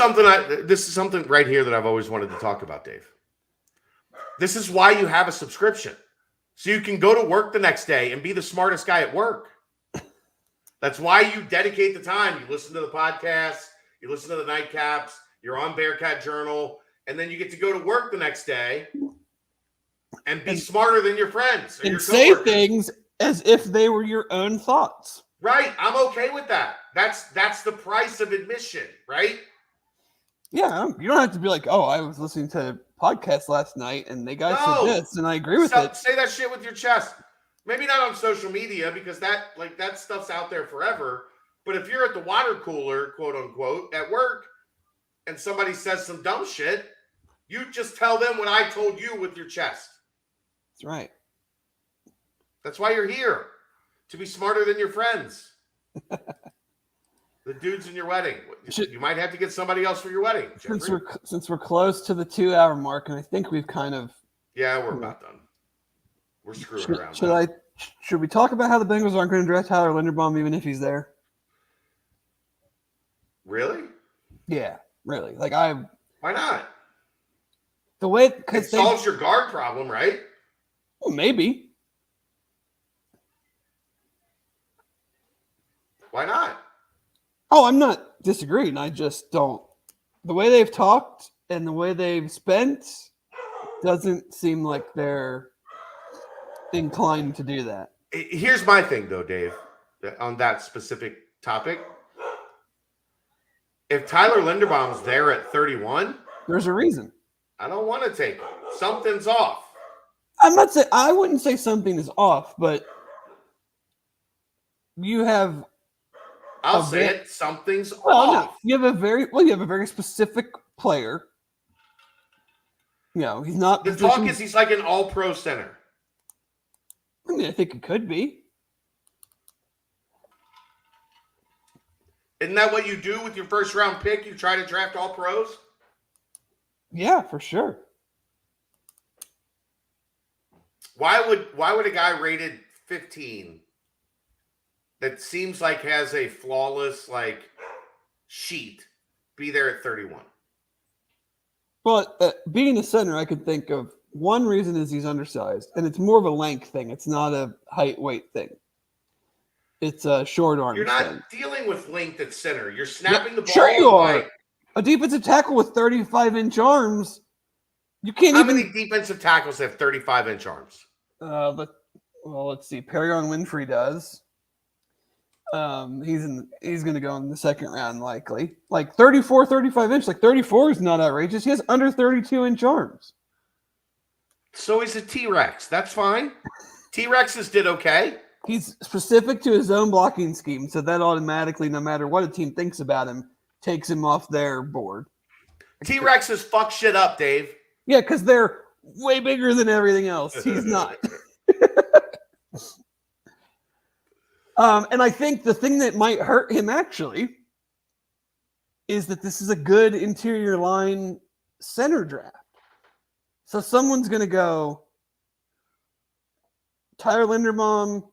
something right here that I've always wanted to talk about, Dave. This is why you have a subscription. So you can go to work the next day and be the smartest guy at work. That's why you dedicate the time. You listen to the podcast, you listen to the nightcaps, you're on Bearcat Journal, and then you get to go to work the next day and be smarter than your friends and your say coworkers. things as if they were your own thoughts. Right. I'm okay with that. That's the price of admission, right? Yeah, you don't have to be like, oh, I was listening to podcasts last night and they guys said this and I agree with it. Say that shit with your chest. Maybe not on social media because that stuff's out there forever. But if you're at the water cooler, quote unquote, at work and somebody says some dumb shit, you just tell them what I told you with your chest. That's right. That's why you're here, to be smarter than your friends. The dudes in your wedding. You might have to get somebody else for your wedding. Since we're close to the 2-hour mark, and I think we've kind of we're about done. We're screwing around. Should we talk about how the Bengals aren't going to draft Tyler Linderbaum even if he's there? Really? Yeah, really. Like why not? The way it solves your guard problem, right? Well, maybe. Why not? Oh, I'm not disagreeing. I just don't. The way they've talked and the way they've spent doesn't seem like they're inclined to do that. Here's my thing, though, Dave, on that specific topic. If Tyler Linderbaum's there at 31, there's a reason. I don't want to take him. Something's off. I wouldn't say something is off, but you have. I'll say it. Something's off. No, you have a very specific player. You know, he's not. The talk is he's like an all-pro center. I mean, I think he could be. Isn't that what you do with your first-round pick? You try to draft all pros? Yeah, for sure. Why would a guy rated 15 that seems like has a flawless like sheet be there at 31? Well, being a center, I could think of one reason is he's undersized, and it's more of a length thing. It's not a height weight thing. It's a short arm. You're not thing. dealing with length at center. You're snapping the ball. Sure you are. Like, a defensive tackle with 35-inch arms. You can't how even. many defensive tackles have 35-inch arms? Let's see. Perrion Winfrey does. He's going to go in the second round likely. Like 34, 35-inch. Like 34 is not outrageous. He has under 32-inch arms. So he's a T-Rex. That's fine. T-Rexes did okay. He's specific to his own blocking scheme, so that automatically, no matter what a team thinks about him, takes him off their board. T-Rexes fuck shit up, Dave. Yeah, because they're way bigger than everything else. He's not. And I think the thing that might hurt him actually is that this is a good interior line center draft. So someone's going to go Tyler Linderbaum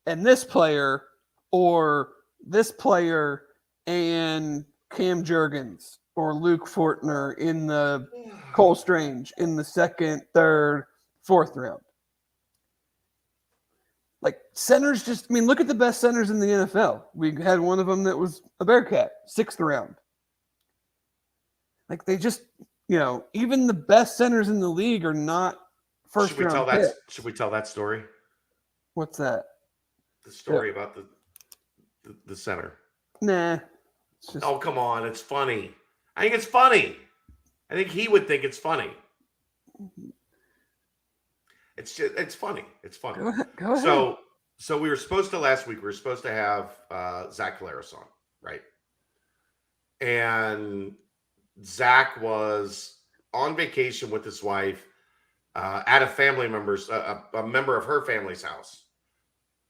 and this player, or this player and Cam Jurgens, or Luke Fortner in the Cole Strange in the second, third, fourth round. Like centers just, I mean, look at the best centers in the NFL. We had one of them that was a Bearcat, 6th round. Like they just, even the best centers in the league are not first round picks. Should we tell that story? What's that? The story about the center. Nah. Oh, come on. It's funny. I think it's funny. I think he would think it's funny. It's funny. It's funny. Go ahead. So we were supposed to last week, we were supposed to have Zach Caleros on, right? And Zach was on vacation with his wife at a family member's, a member of her family's house,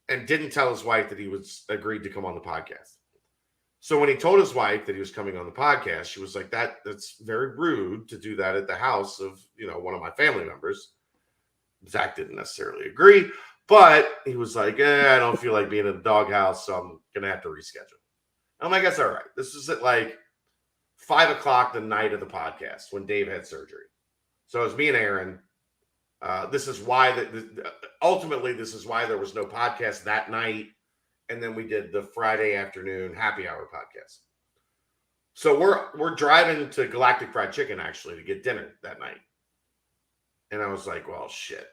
and didn't tell his wife that he was agreed to come on the podcast. So when he told his wife that he was coming on the podcast, she was like, that's very rude to do that at the house of, one of my family members. Zach didn't necessarily agree, but he was like, I don't feel like being in the doghouse, so I'm going to have to reschedule. I'm like, that's all right. This was at like 5:00 the night of the podcast when Dave had surgery. So it was me and Aaron. This is why ultimately this is why there was no podcast that night. And then we did the Friday afternoon happy hour podcast. So we're driving to Galactic Fried Chicken actually to get dinner that night. And I was like, well, shit.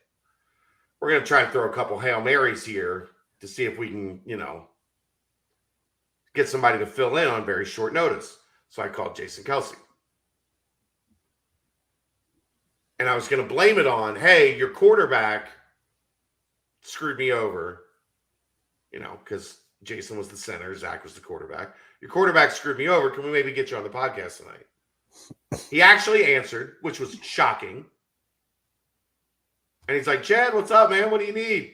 We're going to try and throw a couple Hail Marys here to see if we can, get somebody to fill in on very short notice. So I called Jason Kelsey. And I was going to blame it on, hey, your quarterback screwed me over, because Jason was the center, Zach was the quarterback. Your quarterback screwed me over. Can we maybe get you on the podcast tonight? He actually answered, which was shocking. And he's like, Chad, what's up, man? What do you need?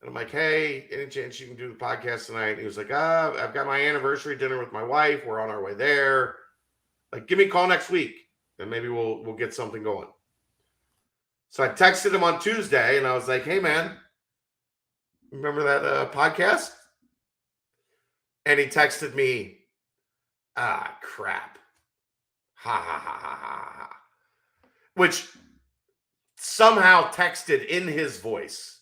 And I'm like, hey, any chance you can do the podcast tonight? And he was like, I've got my anniversary dinner with my wife. We're on our way there. Like, give me a call next week, and maybe we'll get something going. So I texted him on Tuesday, and I was like, hey, man, remember that podcast? And he texted me, crap. Ha, ha, ha, ha, ha, ha. Which somehow texted in his voice.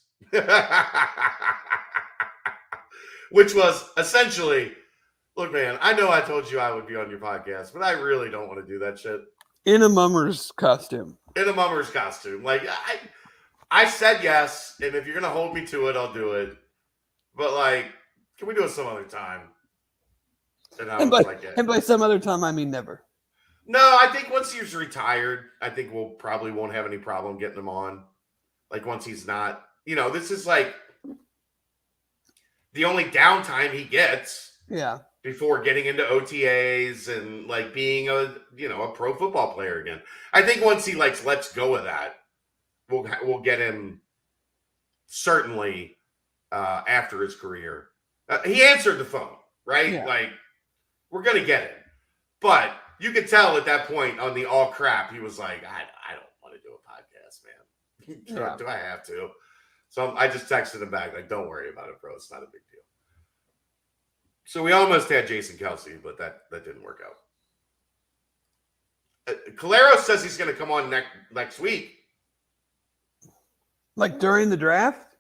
Which was essentially, look, man, I know I told you I would be on your podcast, but I really don't want to do that shit. In a mummer's costume. Like, I said yes, and if you're going to hold me to it, I'll do it. But, like, can we do it some other time? And by some other time, I mean never. No, I think once he's retired, I think we'll probably won't have any problem getting him on. Like, once he's not, this is like the only downtime he gets. Yeah. Before getting into OTAs and like being a pro football player again. I think once he lets go of that, we'll get him certainly after his career. He answered the phone, right? Yeah. Like, we're going to get him. But you could tell at that point on the all crap, he was like, I don't want to do a podcast, man. Yeah. Do I have to? So I just texted him back, like, don't worry about it, bro. It's not a big deal. So we almost had Jason Kelsey, but that didn't work out. Calero says he's going to come on next week. Like during the draft?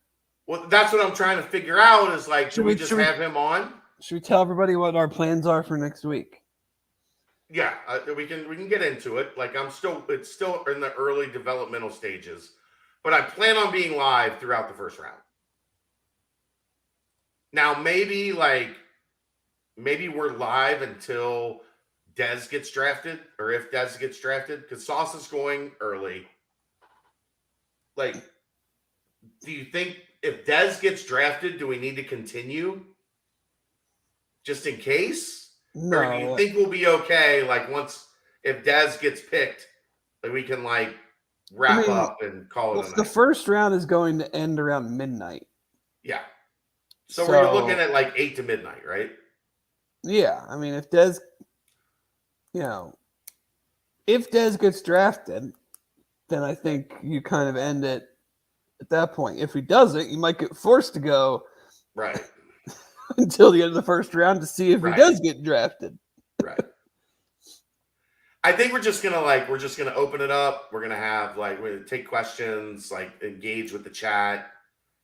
Well, that's what I'm trying to figure out is like, Should do we just we- have him on? Should we tell everybody what our plans are for next week? Yeah, we can get into it. Like it's still in the early developmental stages, but I plan on being live throughout the first round. Now maybe we're live until Dez gets drafted, or if Dez gets drafted, because Sauce is going early. Like, do you think if Dez gets drafted, do we need to continue just in case? No. Or do you think we'll be okay? Like if Dez gets picked, like we can wrap up and call it a night. The first round is going to end around midnight. Yeah. So we're looking at 8 to midnight, right? Yeah. I mean, if Dez gets drafted, then I think you kind of end it at that point. If he doesn't, you might get forced to go Right. until the end of the first round to see if he does get drafted. Right. I think we're just gonna open it up. We're gonna have we take questions, engage with the chat,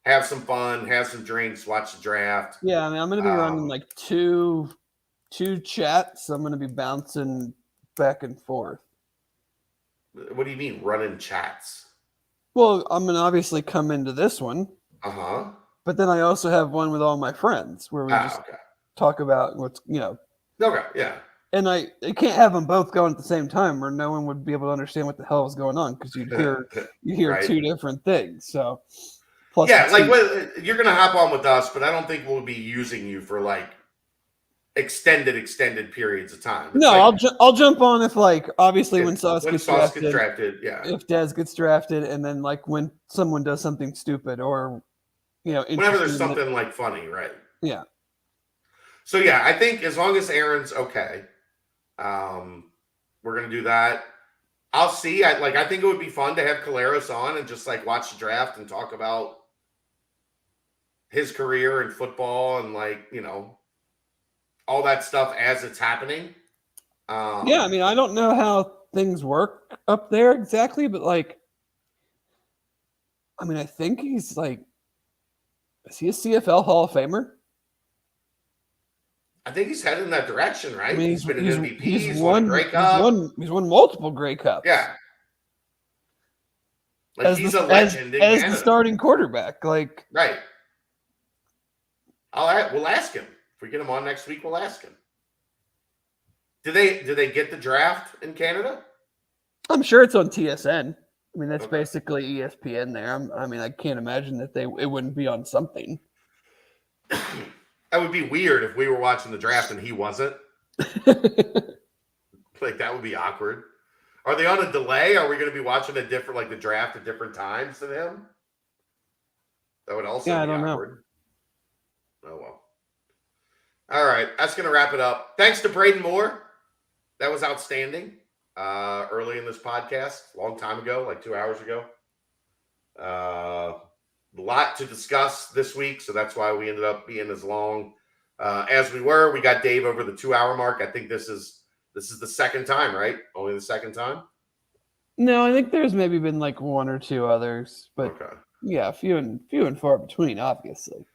have some fun, have some drinks, watch the draft. Yeah, I mean, I'm gonna be running two chats. I'm gonna be bouncing back and forth. What do you mean running chats? Well, I'm gonna obviously come into this one. Uh-huh. But then I also have one with all my friends where we just talk about what's Okay, yeah. And I can't have them both going at the same time, or no one would be able to understand what the hell is going on because you hear Right. two different things. So, plus you're gonna hop on with us, but I don't think we'll be using you for extended periods of time. No, I'll jump on if obviously when Sauce gets drafted, yeah. If Dez gets drafted, and then when someone does something stupid or whenever there's something funny, right? Yeah. So yeah, I think as long as Aaron's okay, we're gonna do that. I'll see. I think it would be fun to have Caleros on and just watch the draft and talk about his career in football and all that stuff as it's happening. Yeah, I mean, I don't know how things work up there exactly, but I mean, I think he's is he a CFL Hall of Famer? I think he's headed in that direction, right? I mean, he's been an MVP. He's won Grey Cup. He's won multiple Grey Cups. Yeah. He's a legend as the starting quarterback. Right. We'll ask him. If we get him on next week, we'll ask him. Do they get the draft in Canada? I'm sure it's on TSN. I mean, that's basically ESPN there. I mean, I can't imagine that it wouldn't be on something. That would be weird if we were watching the draft and he wasn't. That would be awkward. Are they on a delay? Are we going to be watching the draft at different times than him? That would also be awkward. Oh, well. All right. That's going to wrap it up. Thanks to Braden Moore. That was outstanding. Early in this podcast, a long time ago, 2 hours ago. A lot to discuss this week, so that's why we ended up being as long as we were. We got Dave over the 2 hour mark. I think this is the second time, right? Only the second time? No, I think there's maybe been one or two others, but yeah, few and far between, obviously.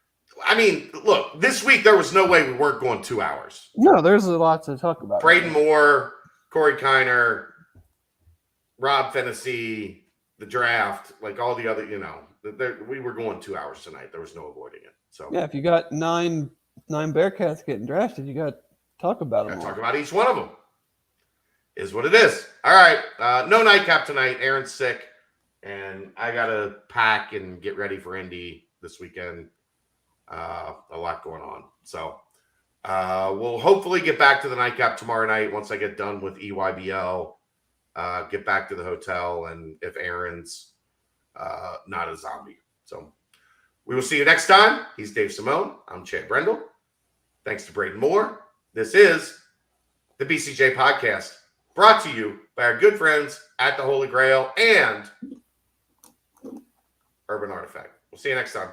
I mean, look, this week there was no way we weren't going 2 hours. No, there's a lot to talk about. Braden Moore, Corey Kiner, Rob Fennessy, the draft, all the other, we were going 2 hours tonight. There was no avoiding it. So yeah, if you got nine Bearcats getting drafted, you got to talk about them. Talk about each one of them. Is what it is. All right, no nightcap tonight. Aaron's sick, and I gotta pack and get ready for Indy this weekend. A lot going on. So we'll hopefully get back to the nightcap tomorrow night once I get done with EYBL. Get back to the hotel, and if Aaron's not a zombie. So we will see you next time. He's Dave Simone. I'm Chad Brendel. Thanks to Braden Moore. This is the BCJ podcast, brought to you by our good friends at the Holy Grail and Urban Artifact. We'll see you next time.